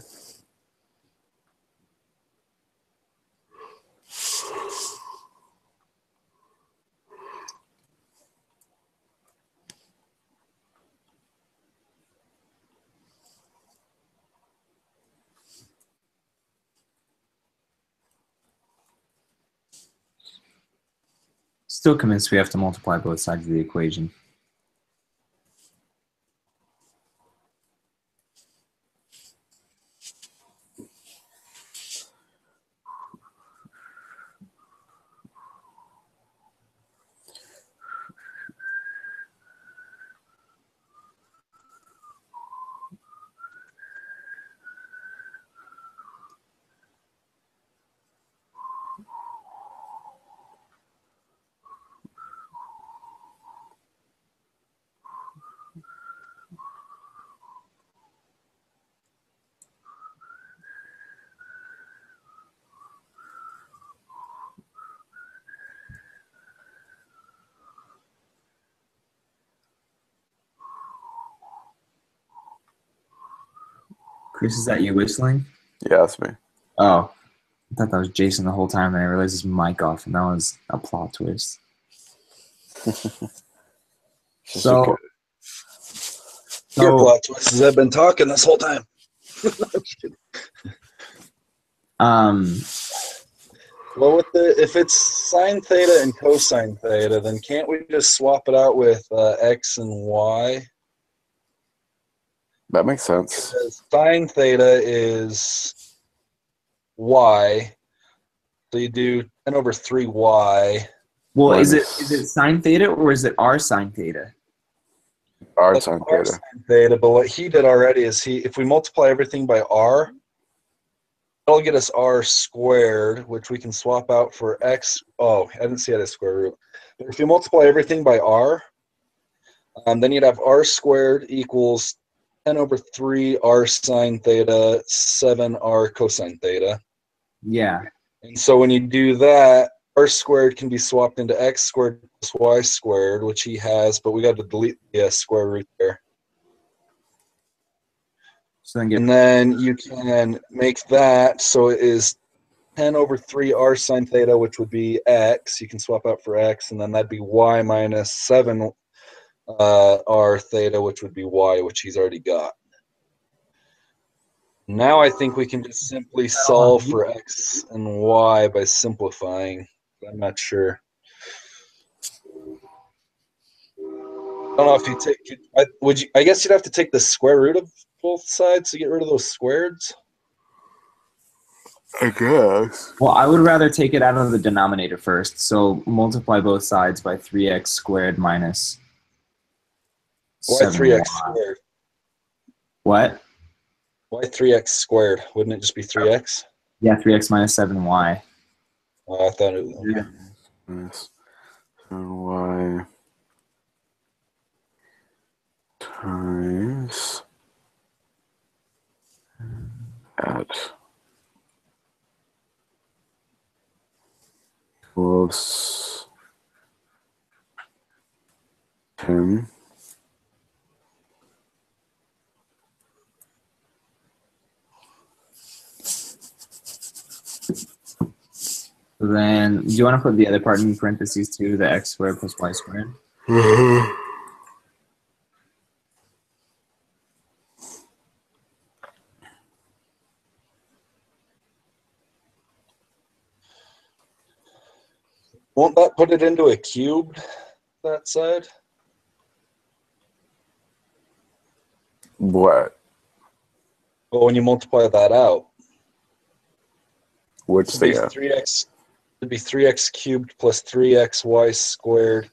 Speaker 2: Still convinced we have to multiply both sides of the equation. Chris, is that you whistling?
Speaker 1: Yeah, that's me.
Speaker 2: Oh, I thought that was Jason the whole time, and I realized his mic off, and that was a plot twist. So,
Speaker 3: Your plot twist is I've been talking this whole time. Well, if it's sine theta and cosine theta, then can't we just swap it out with x and y?
Speaker 1: That makes sense.
Speaker 3: Because sine theta is y, so you do 10 over 3y.
Speaker 2: well, is
Speaker 1: Minus-
Speaker 2: it sine theta or is it r sine theta?
Speaker 1: R
Speaker 3: That's
Speaker 1: sine
Speaker 3: r
Speaker 1: theta.
Speaker 3: sine theta, but what he did already is if we multiply everything by r, that'll get us r squared, which we can swap out for x. Oh, I didn't see it as square root. But if you multiply everything by r, then you'd have r squared equals 10 over 3 r sine theta, 7 r cosine theta.
Speaker 2: Yeah.
Speaker 3: And so when you do that, r squared can be swapped into x squared plus y squared, which he has, but we got to delete the square root there.
Speaker 2: So then
Speaker 3: And then you can make that so it is 10 over 3 r sine theta, which would be x. You can swap out for x, and then that'd be y minus 7 r theta, which would be y, which he's already got. Now I think we can just simply solve for x and y by simplifying. I'm not sure. I don't know if you take. I guess you'd have to take the square root of both sides to get rid of those squareds.
Speaker 1: I guess.
Speaker 2: Well, I would rather take it out of the denominator first. So multiply both sides by 3x squared minus
Speaker 3: Why 3x squared?
Speaker 2: What?
Speaker 3: Why 3x squared? Wouldn't it just be 3x?
Speaker 2: Yeah, 3x minus 7y.
Speaker 3: Oh, I thought it was. Okay.
Speaker 1: Minus 7y times at equals 10.
Speaker 2: Then, do you want to put the other part in parentheses too, the x squared plus y squared?
Speaker 3: Won't that put it into a cubed, that side?
Speaker 1: What?
Speaker 3: Well, when you multiply that out,
Speaker 1: Which
Speaker 3: it'd
Speaker 1: thing?
Speaker 3: be 3x. It'd be 3x cubed plus 3xy squared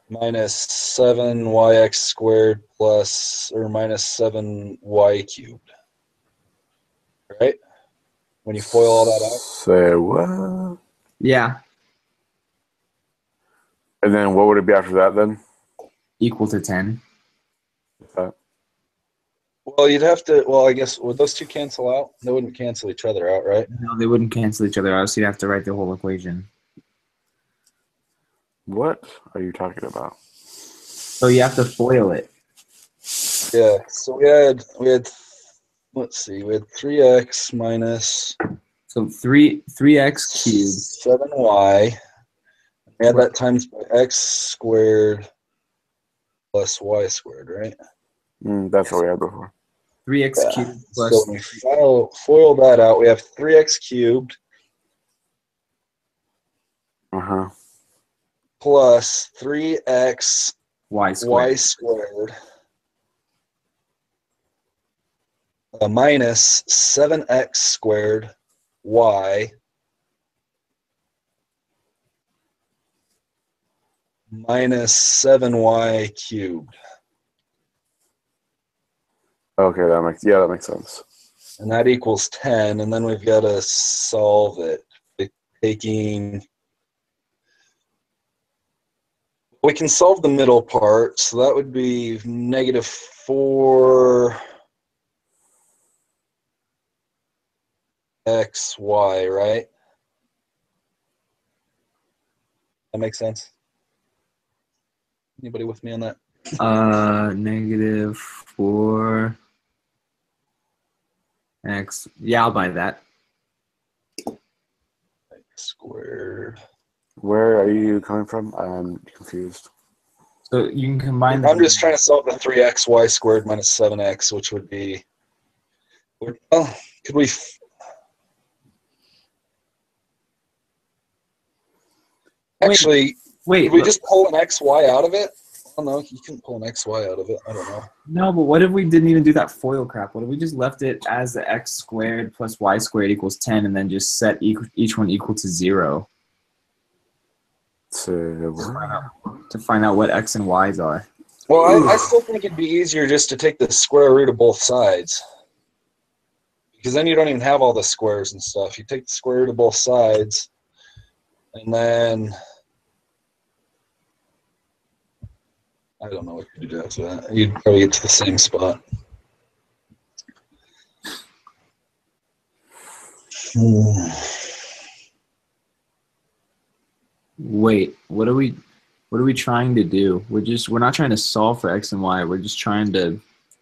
Speaker 3: minus 7yx squared plus or minus 7y cubed. Right? When you FOIL all that out.
Speaker 1: Say what?
Speaker 2: Yeah.
Speaker 1: And then what would it be after that then?
Speaker 2: Equal to 10.
Speaker 3: Well, you'd have to. Well, I guess would those two cancel out? They wouldn't cancel each other out, right?
Speaker 2: No, they wouldn't cancel each other out, so you'd have to write the whole equation.
Speaker 1: What are you talking about?
Speaker 2: So you have to FOIL it.
Speaker 3: Yeah. So we had let's see, we had 3x minus
Speaker 2: So 3x cubed.
Speaker 3: 7y. We had that times by x squared plus y squared, right?
Speaker 1: That's what we had before.
Speaker 2: 3x cubed plus.
Speaker 3: So when we FOIL that out, we have 3x cubed plus 3x
Speaker 2: y squared.
Speaker 3: Minus 7x squared y minus 7y cubed.
Speaker 1: Okay, that makes sense.
Speaker 3: And that equals 10, and then we've got to solve it by taking. We can solve the middle part, so that would be negative 4xy, right? That makes sense? Anybody with me on that?
Speaker 2: Negative 4x. Yeah, I'll buy that.
Speaker 3: X squared.
Speaker 1: Where are you coming from? I'm confused.
Speaker 2: So you can combine.
Speaker 3: I'm just trying to solve the 3xy squared minus 7x, which would be. Well, could we? Actually,
Speaker 2: wait.
Speaker 3: Did we just pull an xy out of it? Oh no, you couldn't pull an xy out of it. I don't know.
Speaker 2: No, but what if we didn't even do that FOIL crap? What if we just left it as the x squared plus y squared equals 10 and then just set each one equal to 0? To find out what x and y's are.
Speaker 3: Well, I still think it'd be easier just to take the square root of both sides. Because then you don't even have all the squares and stuff. You take the square root of both sides, and then I don't know what you do after that. You'd probably get to the same spot.
Speaker 2: Wait, what are we trying to do? We're not trying to solve for x and y. We're just trying to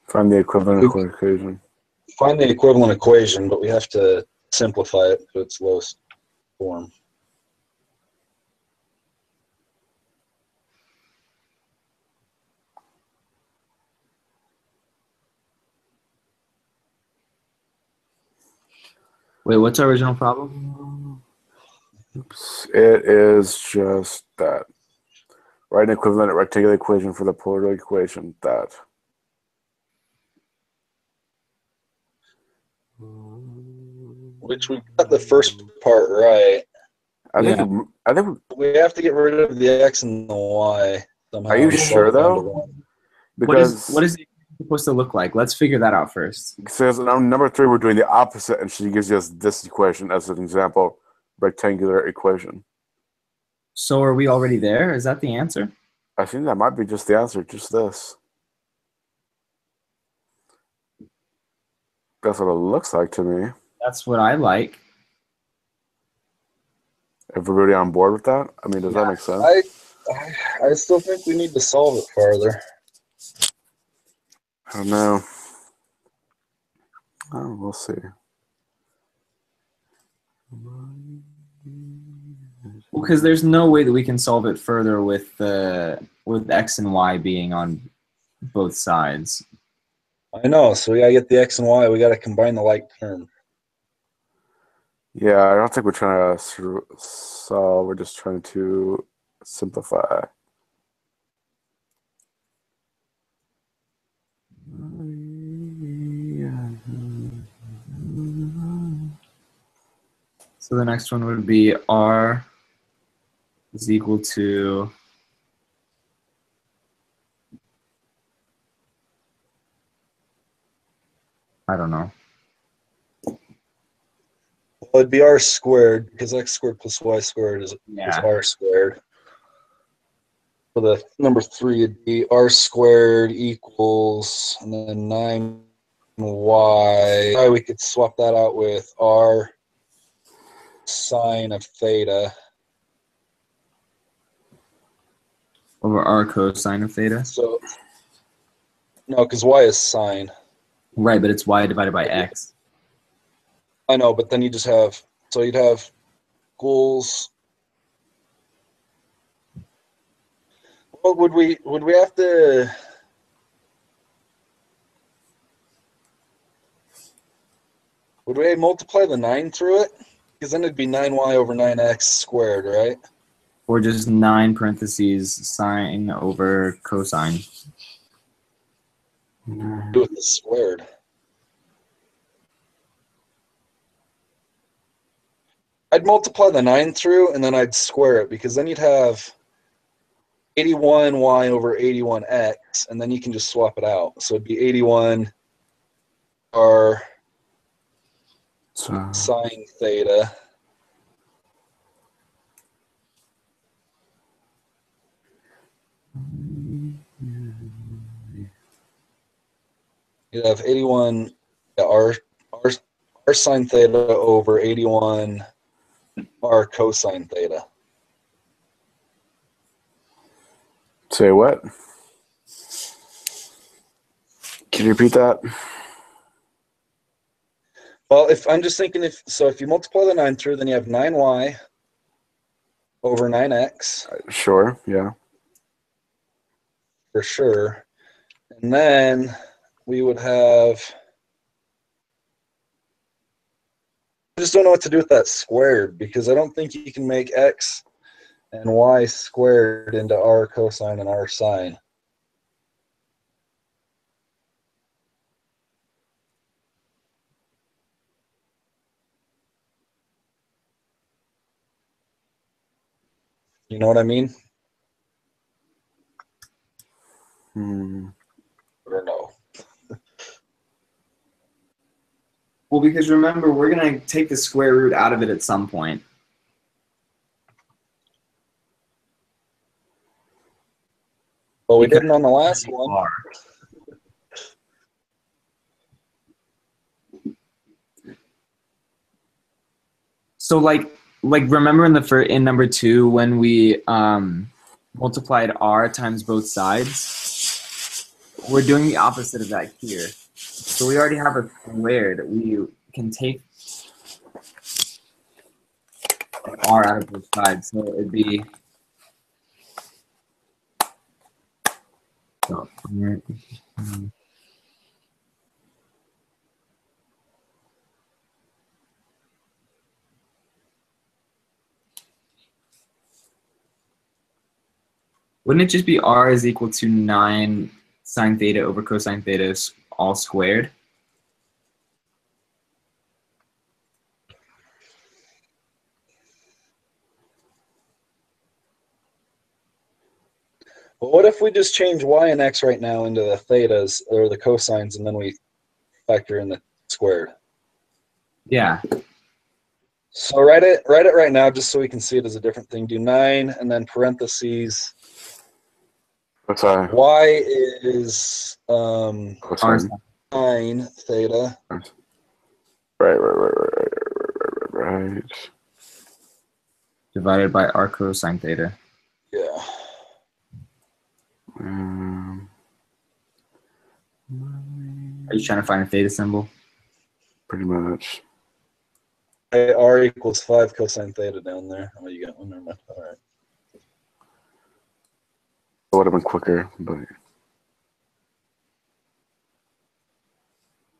Speaker 1: Find the equivalent equation.
Speaker 3: Find the equivalent equation, but we have to simplify it to its lowest form.
Speaker 2: wait, what's our original problem?
Speaker 1: Oops. It is just that. Write an equivalent rectangular equation for the polar equation that.
Speaker 3: Which we got the first part right.
Speaker 1: I think
Speaker 3: we have to get rid of the x and the y somehow.
Speaker 1: Are you sure though? Because
Speaker 2: what is it supposed to look like? Let's figure that out first.
Speaker 1: It says on number 3 we're doing the opposite, and she gives us this equation as an example, rectangular equation.
Speaker 2: So are we already there? Is that the answer?
Speaker 1: I think that might be just the answer, just this. That's what it looks like to me.
Speaker 2: That's what I like.
Speaker 1: Everybody on board with that? I mean, does that make sense?
Speaker 3: I still think we need to solve it farther.
Speaker 1: I don't know. Oh, we'll see.
Speaker 2: Because there's no way that we can solve it further with x and y being on both sides.
Speaker 3: I know, so we gotta get the x and y. We gotta combine the like term.
Speaker 1: Yeah, I don't think we're trying to solve. We're just trying to simplify.
Speaker 2: So the next one would be r is equal to I don't know.
Speaker 3: Well, it'd be r squared, because x squared plus y squared is r squared. For the number 3, it'd be r squared equals, and then 9y. We could swap that out with r sine of theta.
Speaker 2: Over r cosine of theta.
Speaker 3: So, no, because y is sine.
Speaker 2: Right, but it's y divided by x.
Speaker 3: I know, but then you just have, so you'd have equals. Well, would we have to? Would we multiply the 9 through it? Because then it'd be 9y over 9x squared, right?
Speaker 2: Or just 9 parentheses sine over cosine.
Speaker 3: Do it the squared. I'd multiply the 9 through, and then I'd square it, because then you'd have 81y over 81x, and then you can just swap it out. So it'd be 81 r sine theta. You'd have 81 r sine theta over 81 r cosine theta.
Speaker 1: Say what? Can you repeat that?
Speaker 3: Well, if I'm just thinking, if you multiply the 9 through, then you have 9y over 9x.
Speaker 1: Sure, yeah.
Speaker 3: For sure. And then we would have, I just don't know what to do with that squared, because I don't think you can make x and y squared into r cosine and r sine. You know what I mean? Or no?
Speaker 2: Well, because remember, we're going to take the square root out of it at some point.
Speaker 3: Well, we didn't on the last one.
Speaker 2: R. So like remember in number 2 when we multiplied r times both sides? We're doing the opposite of that here. So we already have a squared. We can take an r out of both sides. So it'd be wouldn't it just be r is equal to 9 sine theta over cosine theta all squared?
Speaker 3: But what if we just change y and x right now into the thetas or the cosines, and then we factor in the squared?
Speaker 2: Yeah.
Speaker 3: So write it right now, just so we can see it as a different thing. Do 9 and then parentheses.
Speaker 1: What's I?
Speaker 3: Y is
Speaker 1: Cosine.
Speaker 3: 9 theta.
Speaker 1: Right.
Speaker 2: Divided by r cosine theta.
Speaker 3: Yeah.
Speaker 2: Are you trying to find a theta symbol?
Speaker 1: Pretty much.
Speaker 3: R equals 5 cosine theta down there. Oh, you got one. Never mind. All right.
Speaker 1: It would have been quicker, but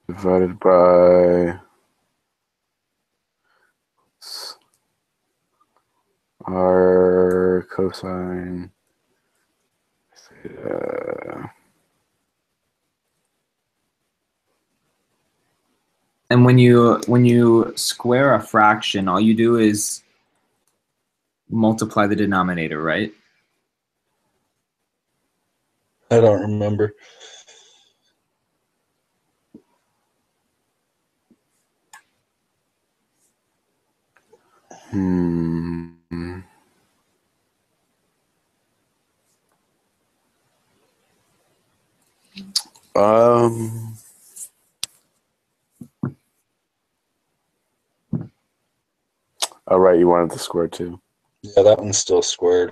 Speaker 1: divided by r cosine theta.
Speaker 2: And when you square a fraction, all you do is multiply the denominator, right?
Speaker 3: I don't remember.
Speaker 1: Oh, right, you wanted the square too.
Speaker 3: Yeah, that one's still squared.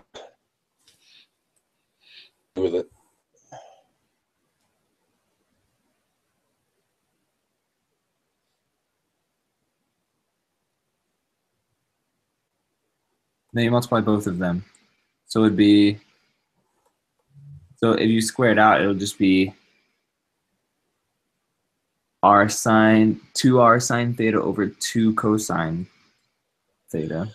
Speaker 3: With it.
Speaker 2: Then you multiply both of them. So it'd be, so if you square it out, it'll just be r sine, 2r sine theta over 2 cosine theta.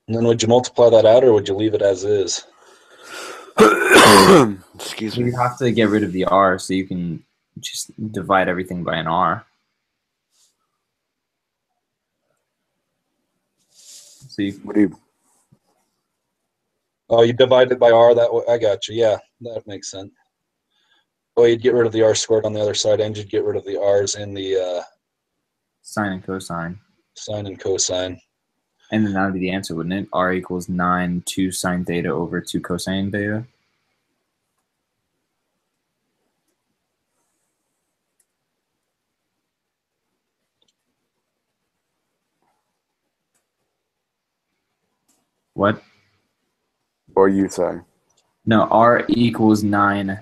Speaker 3: And then would you multiply that out, or would you leave it as is?
Speaker 1: Excuse me.
Speaker 2: You have to get rid of the r, so you can just divide everything by an r. So you,
Speaker 1: What do you?
Speaker 3: Oh, you divide it by r that way. I got you. Yeah, that makes sense. Oh, you'd get rid of the r squared on the other side, and you'd get rid of the r's in the
Speaker 2: sine and cosine.
Speaker 3: sine and cosine.
Speaker 2: And then that would be the answer, wouldn't it? R equals 9, 2 sine theta over 2 cosine theta. What?
Speaker 1: Or you say?
Speaker 2: No, R equals 9.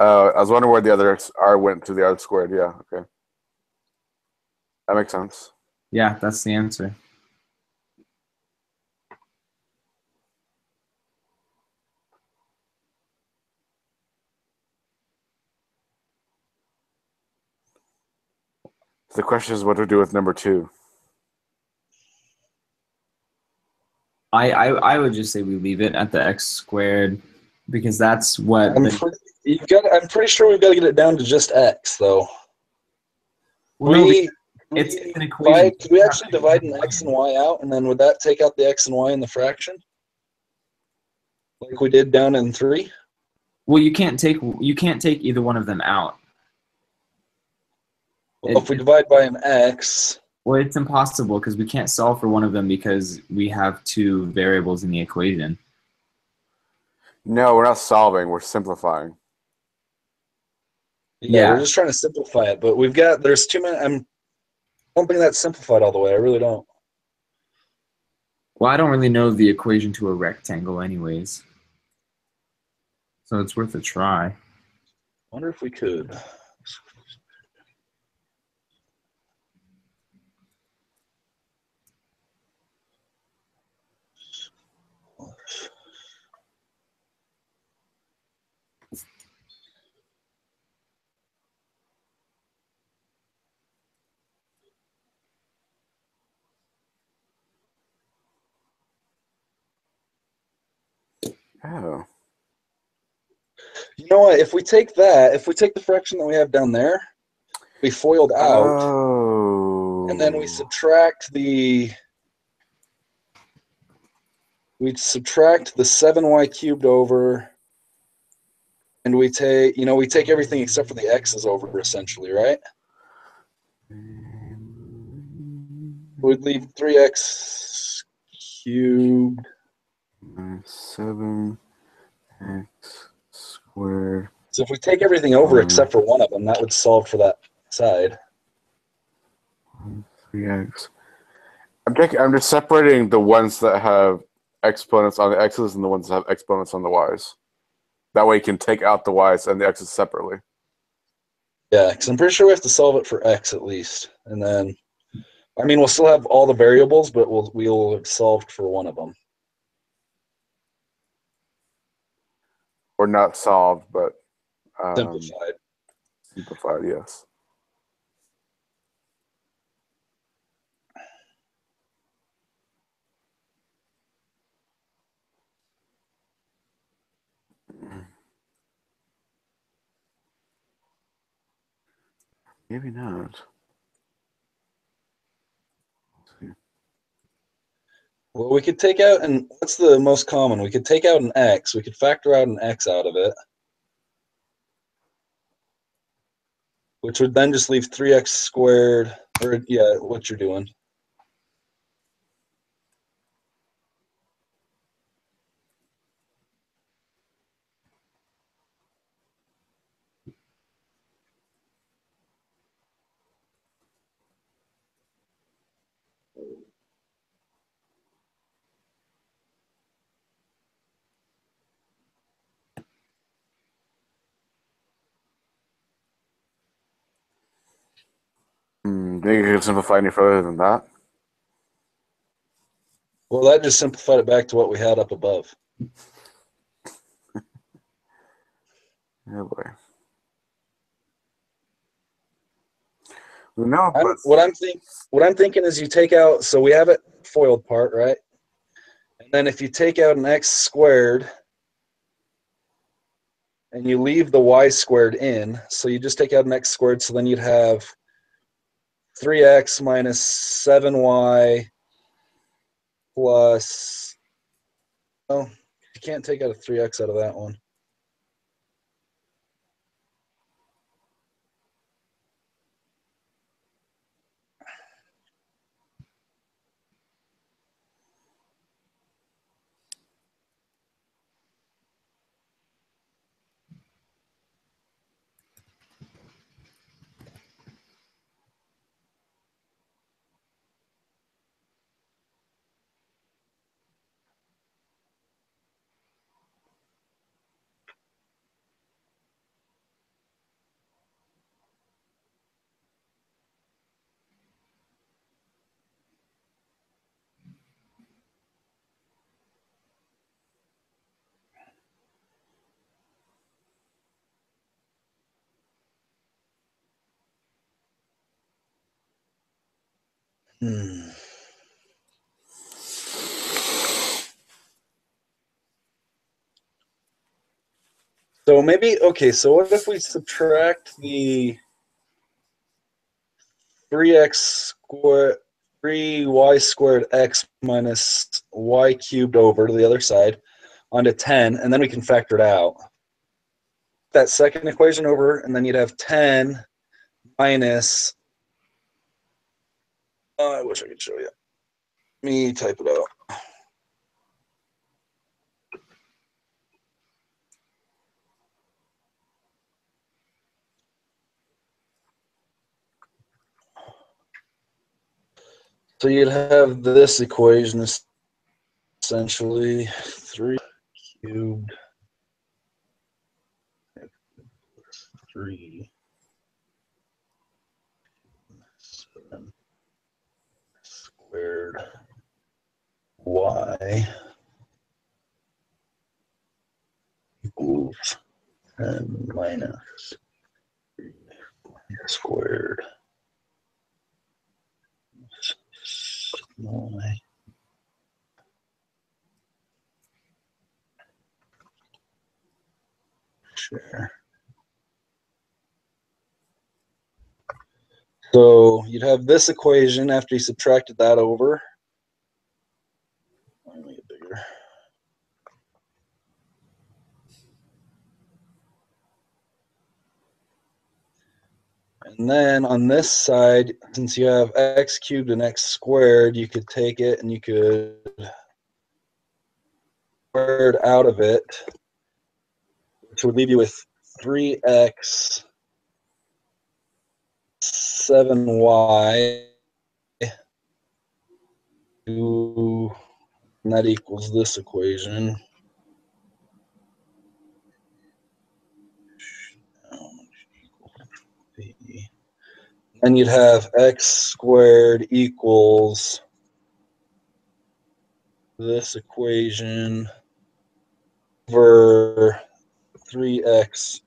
Speaker 1: I was wondering where the other r went to the r squared. Yeah, okay. That makes sense.
Speaker 2: Yeah, that's the answer.
Speaker 1: The question is what to do with number 2.
Speaker 2: I would just say we leave it at the x squared because that's what
Speaker 3: I'm pretty sure we've got to get it down to just x though.
Speaker 2: It's an equation.
Speaker 3: Could we actually divide an x and y out, and then would that take out the x and y in the fraction, like we did down in 3?
Speaker 2: Well, you can't take either one of them out.
Speaker 3: Well, if we divide by an x.
Speaker 2: Well, it's impossible because we can't solve for one of them because we have 2 variables in the equation.
Speaker 1: No, we're not solving. We're simplifying.
Speaker 3: Yeah, we're just trying to simplify it, but there's too many. I don't think that's simplified all the way. I really don't.
Speaker 2: Well, I don't really know the equation to a rectangle anyways. So it's worth a try.
Speaker 3: Wonder if we could.
Speaker 1: Oh.
Speaker 3: You know what? If we take the fraction that we have down there, we FOILed out, and then we subtract the 7y cubed over, and we take everything except for the x's over, essentially, right? We'd leave 3x cubed
Speaker 1: 7x squared.
Speaker 3: So if we take everything over except for one of them, that would solve for that side.
Speaker 1: 3x. I'm just separating the ones that have exponents on the x's and the ones that have exponents on the y's. That way you can take out the y's and the x's separately.
Speaker 3: Yeah, because I'm pretty sure we have to solve it for x at least. And then, we'll still have all the variables, but we'll have solved for one of them.
Speaker 1: Or not solved, but
Speaker 3: Simplified.
Speaker 1: Simplified, yes. Maybe not.
Speaker 3: Well, we could take out, and what's the most common? We could take out an x. We could factor out an x out of it, which would then just leave 3x squared, or yeah, what you're doing.
Speaker 1: Think you can simplify any further than that?
Speaker 3: Well, that just simplified it back to what we had up above.
Speaker 1: Oh boy. No,
Speaker 3: what I'm thinking is you take out, so we have it FOILed part, right? And then if you take out an x squared and you leave the y squared in, so you just take out an x squared, so then you'd have 3x minus 7y plus, oh, you can't take out a 3x out of that one. So maybe, okay, so what if we subtract the 3y squared x minus y cubed over to the other side onto 10, and then we can factor it out. That second equation over, and then you'd have 10 minus, I wish I could show you. Let me type it out. So you'd have this equation essentially 3 cubed 3 7 squared y equals 10 minus 3 squared y. Sure. So you'd have this equation after you subtracted that over. Let me make it bigger. And then on this side, since you have x cubed and x squared, you could take it and you could square it out of it, which would leave you with 3x 7y, and that equals this equation. And you'd have x squared equals this equation over 3x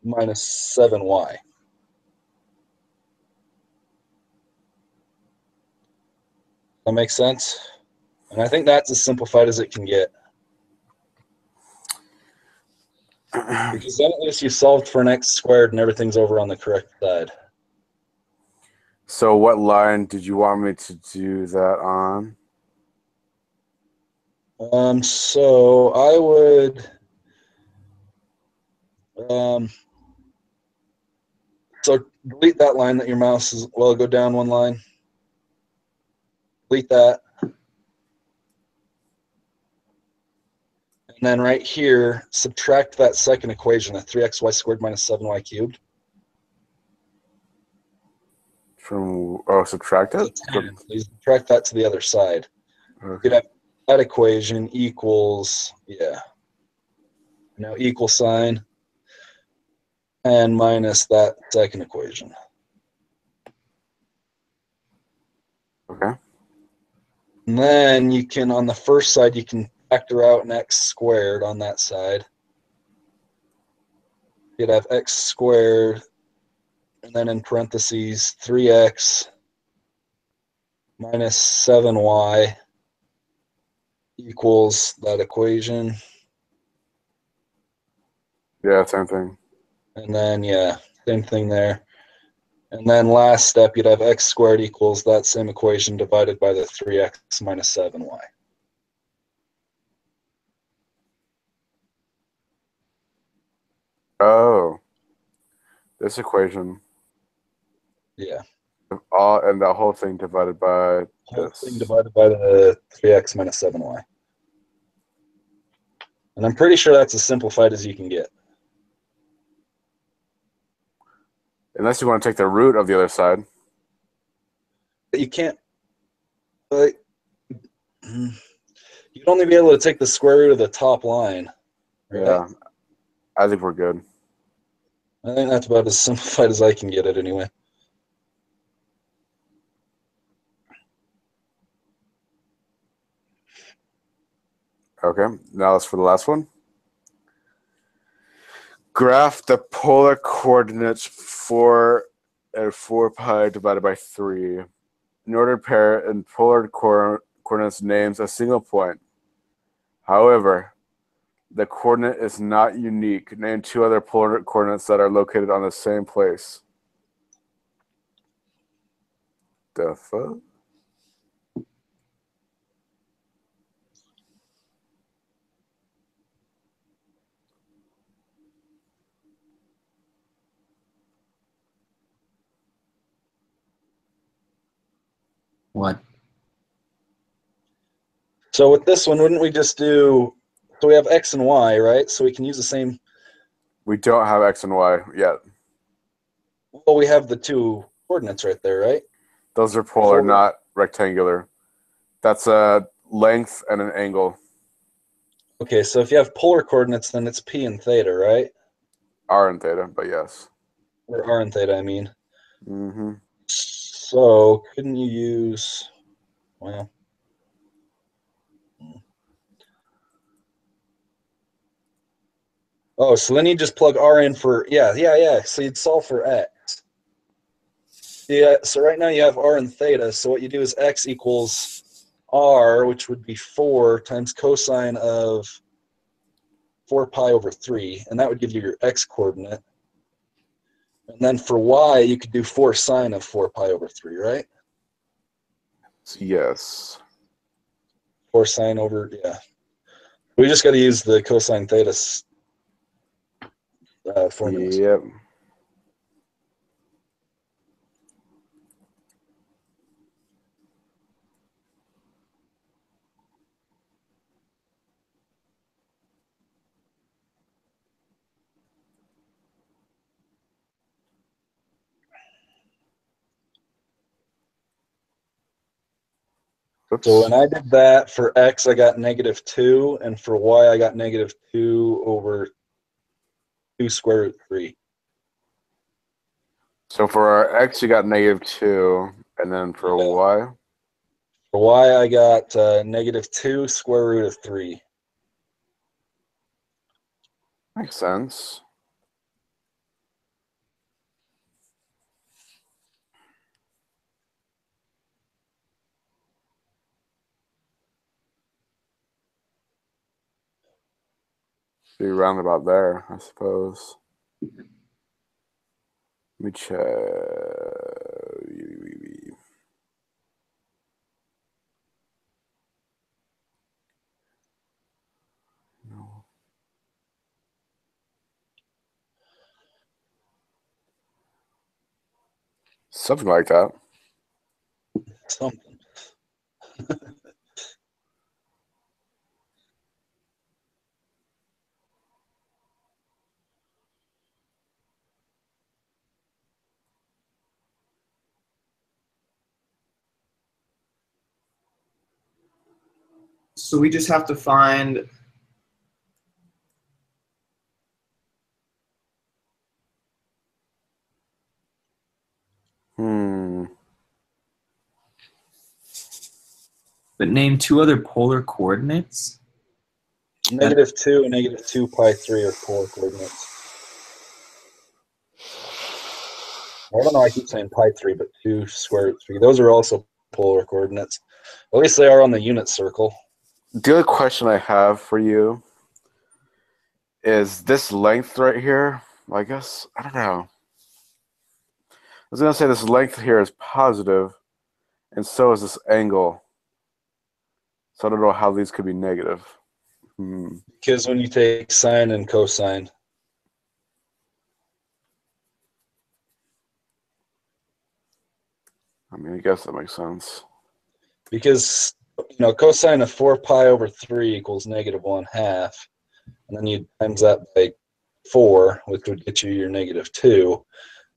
Speaker 3: minus 7y. That makes sense? And I think that's as simplified as it can get. Because then at least you solved for an x squared and everything's over on the correct side.
Speaker 1: So what line did you want me to do that on?
Speaker 3: So I would so delete that line that your mouse is, well, go down one line. Delete that. And then right here, subtract that second equation, the 3xy squared minus 7y cubed.
Speaker 1: From subtract it?
Speaker 3: Please subtract that to the other side.
Speaker 1: Okay.
Speaker 3: You'd have that equation equals, equal sign and minus that second equation.
Speaker 1: Okay.
Speaker 3: And then you can, on the first side, you can factor out an x squared on that side. You'd have x squared, and then in parentheses, 3x minus 7y equals that equation.
Speaker 1: Yeah, same thing.
Speaker 3: And then, same thing there. And then last step, you'd have x squared equals that same equation divided by the 3x minus 7y.
Speaker 1: Oh, this equation.
Speaker 3: Yeah.
Speaker 1: And that whole thing divided by
Speaker 3: Whole
Speaker 1: this.
Speaker 3: thing divided by the 3x minus 7y. And I'm pretty sure that's as simplified as you can get.
Speaker 1: Unless you want to take the root of the other side.
Speaker 3: You can't, you'd only be able to take the square root of the top line. Right?
Speaker 1: Yeah, I think we're good.
Speaker 3: I think that's about as simplified as I can get it anyway.
Speaker 1: Okay, now let's for the last one. Graph the polar coordinates 4 and 4 pi divided by 3. an ordered pair in polar coordinates names a single point. However, the coordinate is not unique. Name two other polar coordinates that are located on the same place. The fuck?
Speaker 2: What?
Speaker 3: So with this one, wouldn't we just do? So we have x and y, right? So we can use the same.
Speaker 1: We don't have X and Y yet.
Speaker 3: Well, we have the two coordinates right there, right?
Speaker 1: Those are polar, not rectangular. That's a length and an angle.
Speaker 3: Okay, so if you have polar coordinates, then it's p and theta, right?
Speaker 1: R and theta, but yes.
Speaker 3: Or r and theta, I mean.
Speaker 1: Mm-hmm.
Speaker 3: So couldn't you use? Well. Oh, so then you just plug r in for yeah. So you'd solve for x. Yeah. So right now you have r and theta. So what you do is x equals r, which would be 4 times cosine of 4 pi over 3, and that would give you your x coordinate. And then for y, you could do 4 sine of 4 pi over 3, right?
Speaker 1: Yes.
Speaker 3: 4 sine over, yeah. We just got to use the cosine theta formulas.
Speaker 1: Yep. Oops.
Speaker 3: So when I did that for x, I got -2, and for y, I got -2 over 2 square root 3.
Speaker 1: So for our X, you got -2, and then for Y?
Speaker 3: For y, I got -2 square root of 3.
Speaker 1: Makes sense. Be roundabout there, I suppose. Let me check. No. Something like that.
Speaker 3: Something.
Speaker 2: So we just have to find but name two other polar coordinates.
Speaker 3: -2 and -2 pi 3 are polar coordinates. I don't know, I keep saying pi 3, but 2 square root 3. Those are also polar coordinates. At least they are on the unit circle.
Speaker 1: The other question I have for you is this length right here. I guess, I don't know. I was going to say this length here is positive, and so is this angle. So I don't know how these could be negative.
Speaker 3: Because when you take sine and cosine,
Speaker 1: I mean, I guess that makes sense.
Speaker 3: because cosine of 4 pi over 3 equals -1/2, and then you times that by 4, which would get you your -2,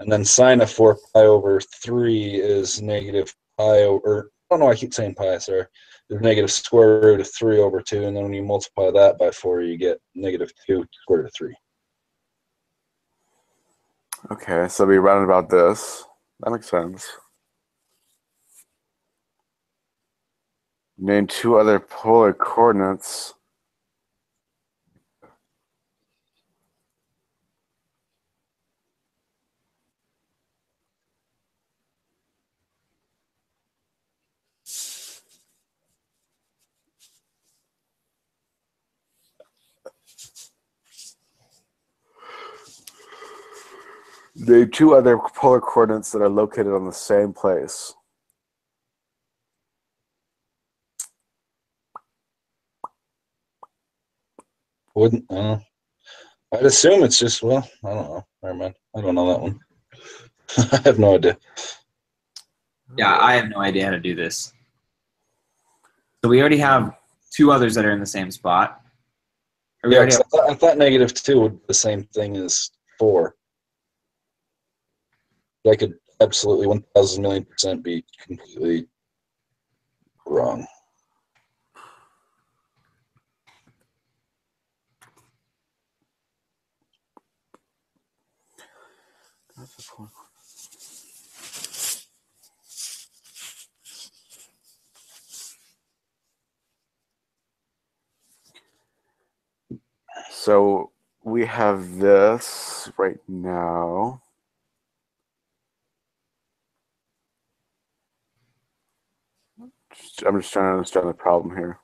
Speaker 3: and then sine of 4 pi over 3 is negative pi over. I don't know. I keep saying pi. Sorry. There's negative square root of 3 over 2, and then when you multiply that by 4, you get -2 square root of 3.
Speaker 1: Okay, so we rounded about this. That makes sense. Name two other polar coordinates. Name two other polar coordinates that are located on the same place.
Speaker 3: Wouldn't. I'd assume it's just. Well, I don't know. Never mind. I don't know that one. I have no idea.
Speaker 2: Yeah, I have no idea how to do this. So we already have two others that are in the same spot.
Speaker 3: Yeah, I thought -2 would be the same thing as 4. That could absolutely 1,000,000,000% be completely wrong.
Speaker 1: So we have this right now. I'm just trying to understand the problem here.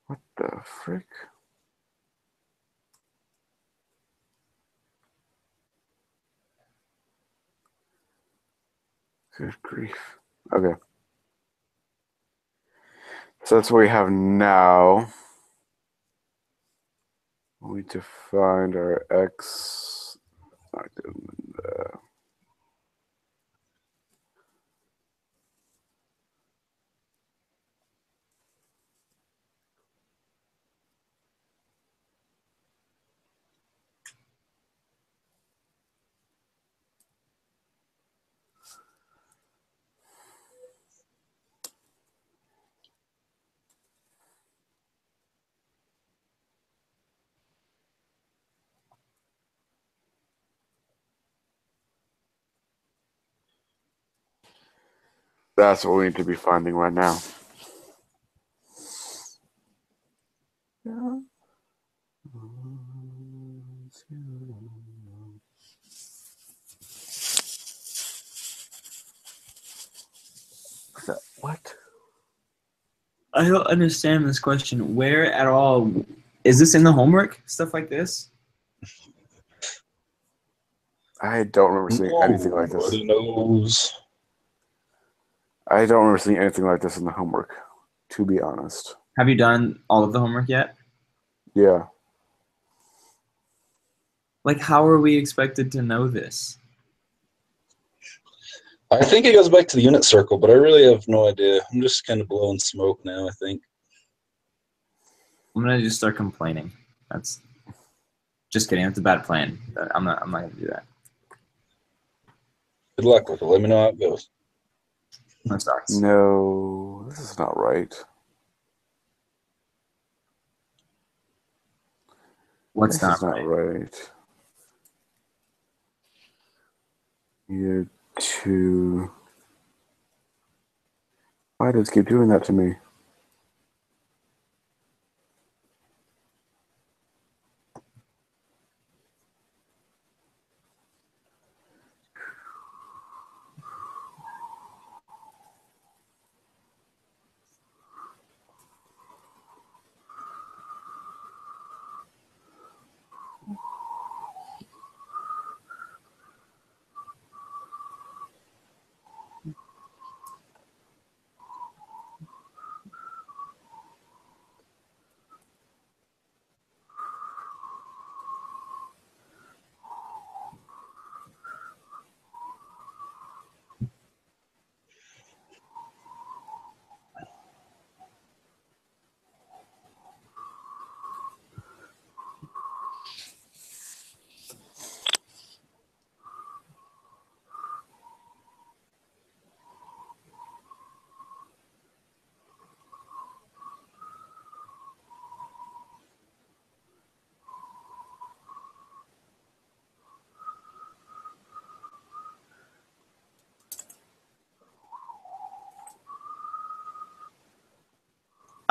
Speaker 1: What the frick? Good grief. Okay. So that's what we have now. We need to find our x. That's what we need to be finding right now. Yeah. What?
Speaker 2: I don't understand this question. Where at all is this in the homework? Stuff like this?
Speaker 1: I don't remember seeing anything like this.
Speaker 3: Nobody knows.
Speaker 1: I don't remember seeing anything like this in the homework, to be honest.
Speaker 2: Have you done all of the homework yet?
Speaker 1: Yeah.
Speaker 2: Like, how are we expected to know this?
Speaker 3: I think it goes back to the unit circle, but I really have no idea. I'm just kind of blowing smoke now, I think.
Speaker 2: I'm gonna just start complaining. That's just kidding. That's a bad plan. I'm not gonna do that.
Speaker 3: Good luck with it. Let me know how it goes.
Speaker 2: That sucks.
Speaker 1: No, this is not right.
Speaker 2: What's
Speaker 1: This is
Speaker 2: not
Speaker 1: not
Speaker 2: right?
Speaker 1: right. Year 2. Why does it keep doing that to me?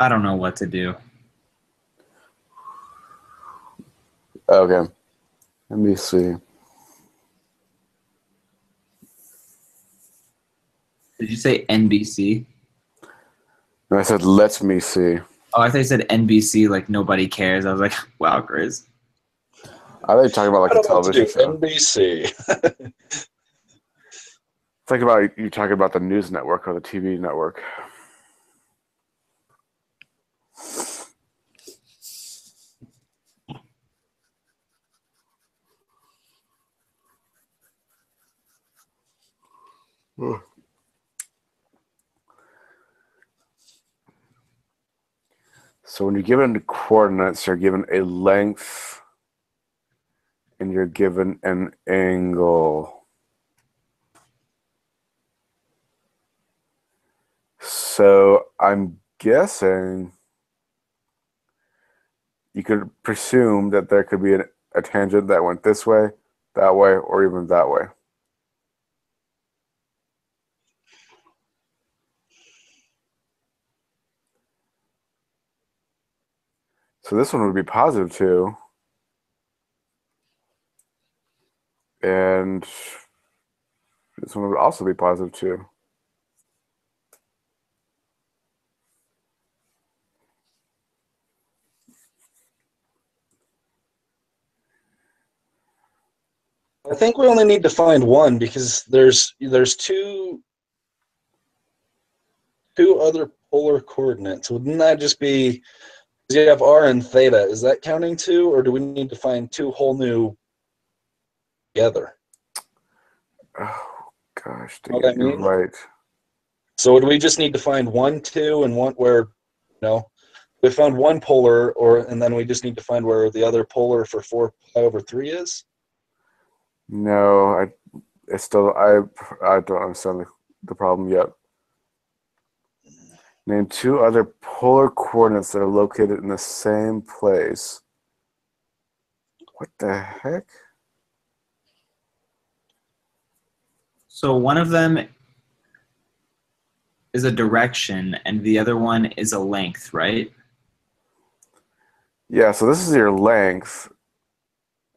Speaker 2: I don't know what to do.
Speaker 1: Okay. Let me see.
Speaker 2: Did you say NBC?
Speaker 1: And I said, let me see.
Speaker 2: Oh, I thought you said NBC, like nobody cares. I was like, wow, Chris.
Speaker 1: I thought you were talking about like a television show.
Speaker 3: NBC.
Speaker 1: Think about you talking about the news network or the TV network. So when you're given coordinates, you're given a length and you're given an angle. So I'm guessing you could presume that there could be a tangent that went this way, or even that way. So this one would be positive 2. And this one would also be positive 2.
Speaker 3: I think we only need to find one because there's two other polar coordinates. Wouldn't that just be, because you have r and theta, is that counting 2, or do we need to find 2 whole new together?
Speaker 1: Oh gosh,
Speaker 3: Know what I
Speaker 1: you're
Speaker 3: mean?
Speaker 1: right.
Speaker 3: So do we just need to find 1, 2, and one where, we found one polar, and then we just need to find where the other polar for 4 pi over 3 is?
Speaker 1: No, I don't understand the problem yet. Name 2 other polar coordinates that are located in the same place. What the heck?
Speaker 2: So one of them is a direction and the other one is a length, right?
Speaker 1: Yeah, so this is your length,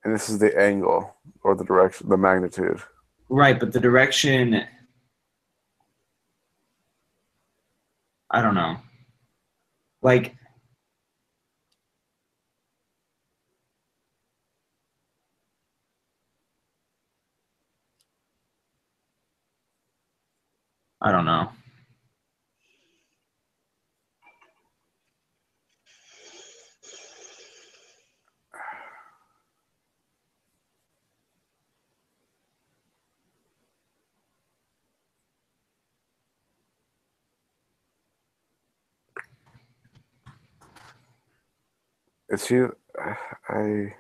Speaker 1: and this is the angle, or the direction, the magnitude.
Speaker 2: Right, but the direction, I don't know. Like, I don't know.
Speaker 1: Is she? I.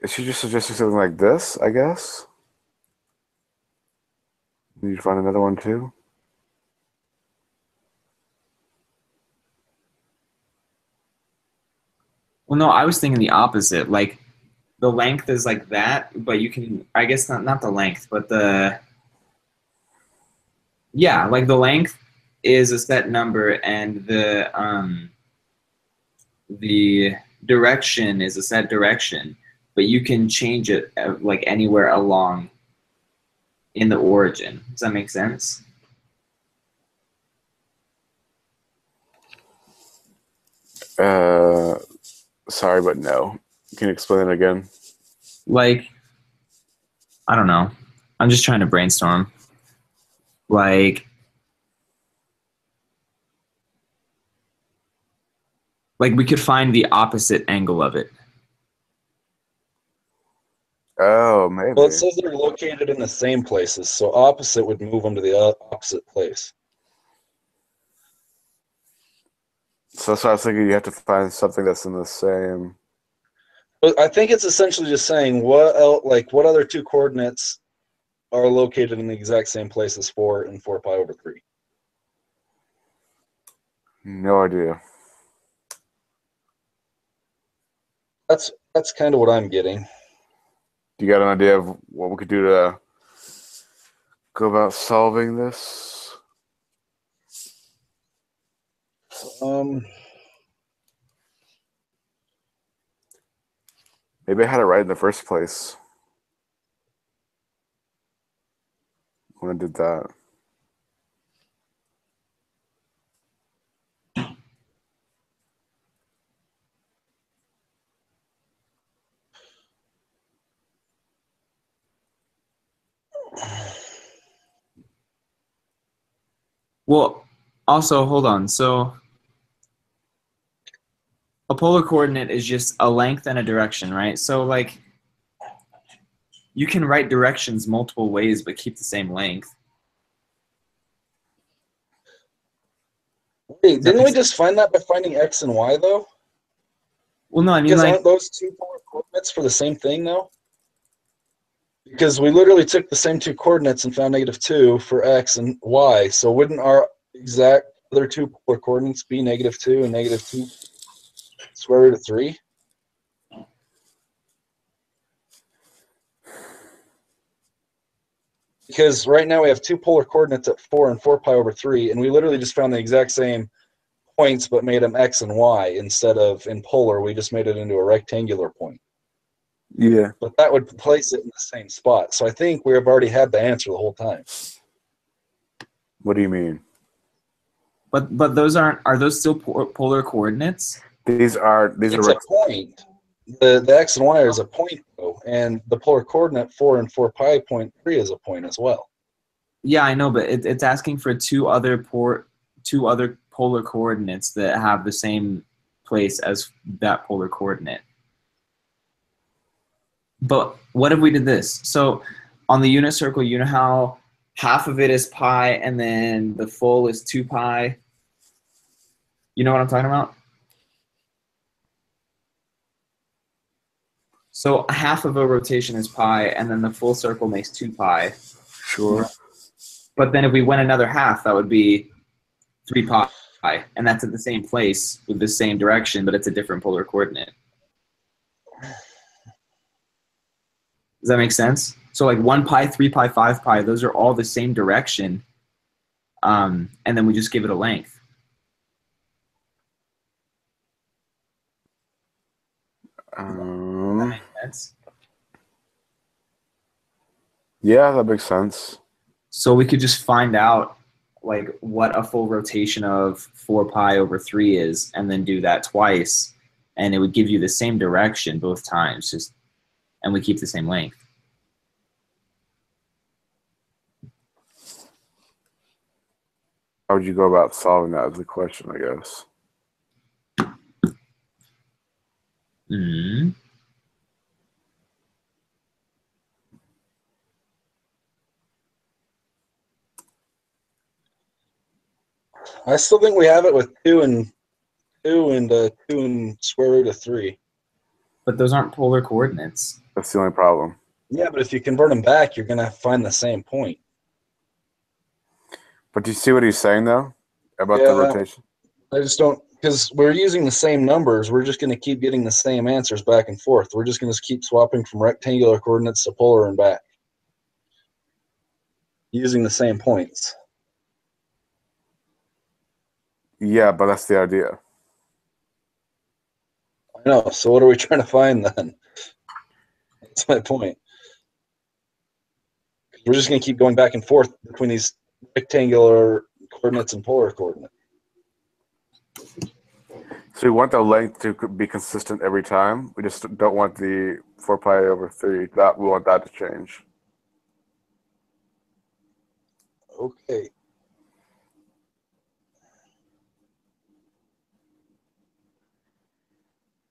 Speaker 1: Is she just suggesting something like this? I guess. Need to find another one too.
Speaker 2: Well, no, I was thinking the opposite. Like, the length is like that, but you can, I guess not the length, but yeah, like the length is a set number and the direction is a set direction, but you can change it like anywhere along in the origin. Does that make sense?
Speaker 1: Sorry, but no. Can you explain it again?
Speaker 2: Like, I don't know. I'm just trying to brainstorm. Like we could find the opposite angle of it.
Speaker 1: Oh, maybe.
Speaker 3: Well, it says they're located in the same places, so opposite would move them to the opposite place.
Speaker 1: So that's why I was thinking you have to find something that's in the same.
Speaker 3: But I think it's essentially just saying what other 2 coordinates are located in the exact same place as 4 and 4 pi over 3.
Speaker 1: No idea.
Speaker 3: That's kind of what I'm getting.
Speaker 1: Do you got an idea of what we could do to go about solving this? Maybe I had it right in the first place. when I did that.
Speaker 2: Well, also, hold on. So a polar coordinate is just a length and a direction, right? So like you can write directions multiple ways but keep the same length.
Speaker 3: Wait, didn't we just find that by finding x and y, though?
Speaker 2: Well, no, I mean,
Speaker 3: Because
Speaker 2: like,
Speaker 3: aren't those two polar coordinates for the same thing, though? Because we literally took the same two coordinates and found -2 for x and y. So wouldn't our exact other two polar coordinates be -2 and -2 square root of 3? Because right now we have two polar coordinates at 4 and 4 pi over 3, and we literally just found the exact same points but made them x and y instead of in polar. We just made it into a rectangular point.
Speaker 1: Yeah.
Speaker 3: But that would place it in the same spot. So I think we have already had the answer the whole time.
Speaker 1: What do you mean?
Speaker 2: but those are those still polar coordinates?
Speaker 1: These are
Speaker 3: It's a point. The x and y is a point, though, and the polar coordinate 4 and 4 pi point 3 is a point as well.
Speaker 2: Yeah, I know, but it's asking for two other polar coordinates that have the same place as that polar coordinate. But what if we did this? So on the unit circle, you know how half of it is pi and then the full is 2 pi? You know what I'm talking about? So half of a rotation is pi and then the full circle makes 2 pi.
Speaker 1: Sure.
Speaker 2: But then if we went another half, that would be 3 pi. And that's at the same place with the same direction, but it's a different polar coordinate. Does that make sense? So like 1 pi, 3 pi, 5 pi, those are all the same direction. And then we just give it a length. Does that make sense?
Speaker 1: Yeah, that makes sense.
Speaker 2: So we could just find out like what a full rotation of 4 pi over 3 is and then do that twice. And it would give you the same direction both times, and we keep the same length.
Speaker 1: How would you go about solving that is the question, I guess.
Speaker 2: Mm-hmm.
Speaker 3: I still think we have it with 2 and 2 and square root of 3.
Speaker 2: But those aren't polar coordinates.
Speaker 1: That's the only problem.
Speaker 3: Yeah, but if you convert them back, you're going to find the same point.
Speaker 1: But do you see what he's saying, though, about the rotation?
Speaker 3: I just don't, because we're using the same numbers. We're just going to keep getting the same answers back and forth. We're just going to keep swapping from rectangular coordinates to polar and back, using the same points.
Speaker 1: Yeah, but that's the idea.
Speaker 3: I know. So what are we trying to find then? That's my point. We're just going to keep going back and forth between these rectangular coordinates and polar coordinates.
Speaker 1: So we want the length to be consistent every time. We just don't want the 4 pi over 3. We want that to change.
Speaker 3: Okay.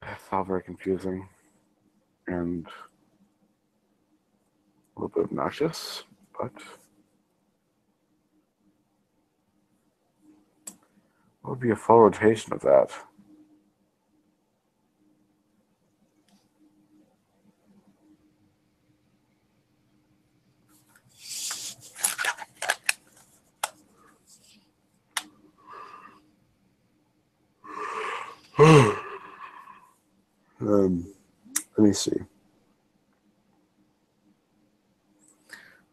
Speaker 1: It's all very confusing and a little bit obnoxious, but what would be a full rotation of that? Let me see.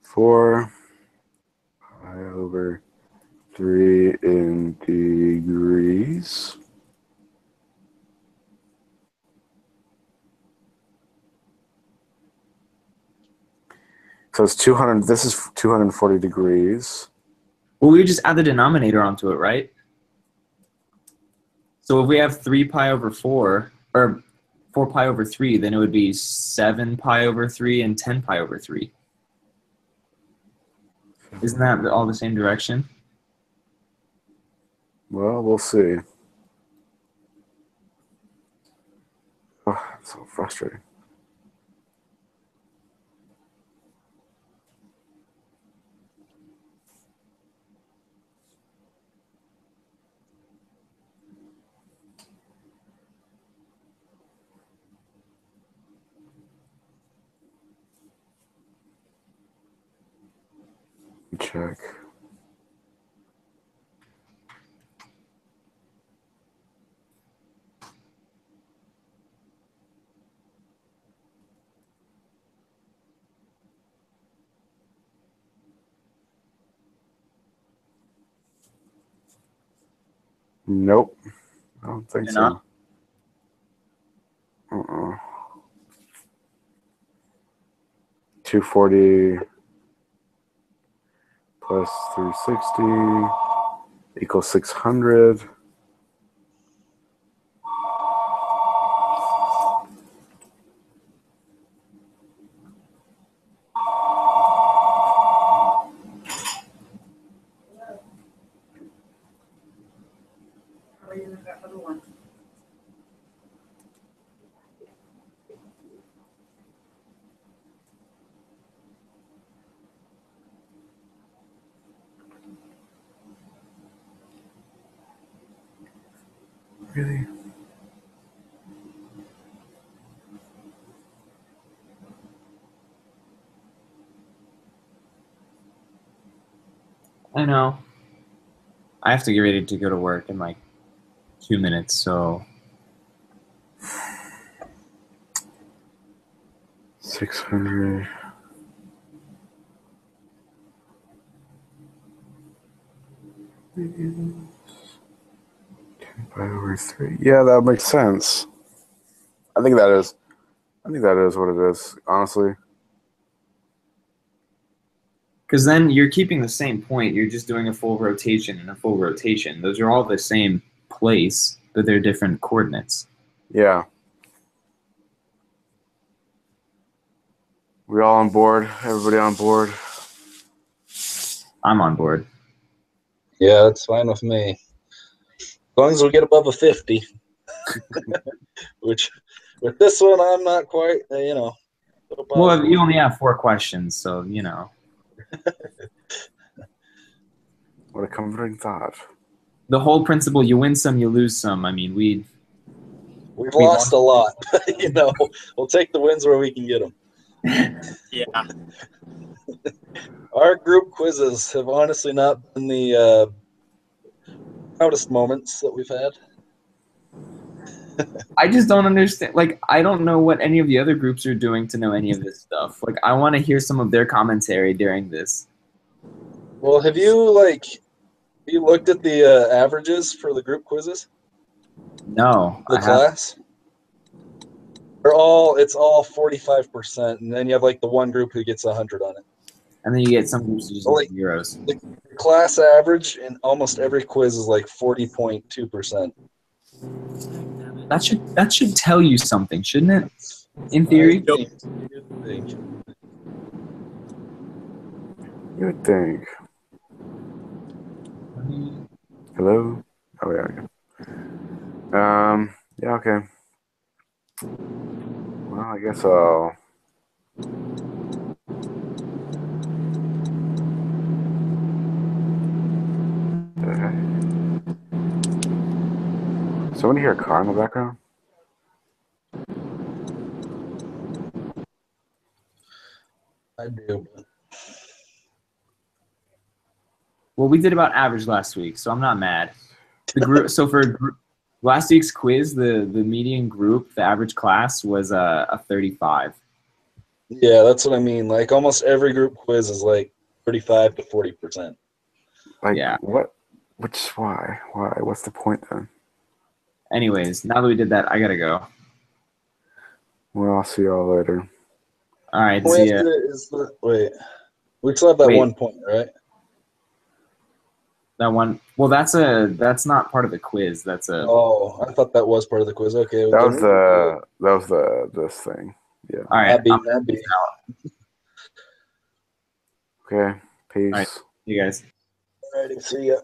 Speaker 1: 4 pi over 3 in degrees. So it's 200. This is 240 degrees.
Speaker 2: Well, we would just add the denominator onto it, right? So if we have 3 pi over 4, or 4 pi over 3, then it would be 7 pi over 3 and 10 pi over 3. Isn't that all the same direction?
Speaker 1: Well, we'll see. Oh, it's so frustrating. Check. Nope. I don't think
Speaker 2: You're
Speaker 1: so.
Speaker 2: not?
Speaker 1: Uh-uh. 240 plus 360 equals 600. Really?
Speaker 2: I know. I have to get ready to go to work in like 2 minutes, so
Speaker 1: 600. Pi over 3. Yeah, that makes sense. I think that is what it is, honestly.
Speaker 2: because then you're keeping the same point. You're just doing a full rotation and a full rotation. Those are all the same place, but they're different coordinates.
Speaker 1: Yeah. We all on board? Everybody on board?
Speaker 2: I'm on board.
Speaker 3: Yeah, that's fine with me. As long as we get above a 50. Which, with this one, I'm not quite, so
Speaker 2: Well,
Speaker 3: positive.
Speaker 2: you only have 4 questions, so you know.
Speaker 1: What a comforting thought.
Speaker 2: The whole principle: you win some, you lose some. I mean,
Speaker 3: We've lost a lot. We'll take the wins where we can get them.
Speaker 2: Yeah.
Speaker 3: Our group quizzes have honestly not been the proudest moments that we've had.
Speaker 2: I just don't understand. Like, I don't know what any of the other groups are doing to know any of this stuff. Like, I want to hear some of their commentary during this.
Speaker 3: Well, have you looked at the averages for the group quizzes?
Speaker 2: No,
Speaker 3: The
Speaker 2: I have.
Speaker 3: class? It's all 45%, and then you have like the one group who gets 100 on it.
Speaker 2: And then you get some groups who just
Speaker 3: Like,
Speaker 2: get zeros.
Speaker 3: The class average in almost every quiz is like 40.2%.
Speaker 2: That should tell you something, shouldn't it? In theory.
Speaker 3: You
Speaker 1: would think. Hello? Oh, yeah. Yeah, okay. Well, I guess I'll... Someone hear a car in the background?
Speaker 3: I do.
Speaker 2: Well, we did about average last week, so I'm not mad. The group. So for last week's quiz, the median group, the average class was a 35.
Speaker 3: Yeah, that's what I mean. Like almost every group quiz is like 35 to 40%.
Speaker 1: Like,
Speaker 2: yeah.
Speaker 1: What? Why? Why? What's the point then?
Speaker 2: Anyways, now that we did that, I gotta go.
Speaker 1: Well, I'll see y'all later.
Speaker 2: All right,
Speaker 3: Wait,
Speaker 2: see ya.
Speaker 3: wait. We still have that
Speaker 2: Wait.
Speaker 3: 1 point, right?
Speaker 2: That one. Well, that's not part of the quiz. That's a.
Speaker 3: Oh, I thought that was part of the quiz. Okay.
Speaker 1: That was this thing. Yeah.
Speaker 2: All right.
Speaker 3: Maybe,
Speaker 2: I'm
Speaker 3: maybe.
Speaker 1: Okay. Peace.
Speaker 2: All right. You guys.
Speaker 3: Alrighty, see ya.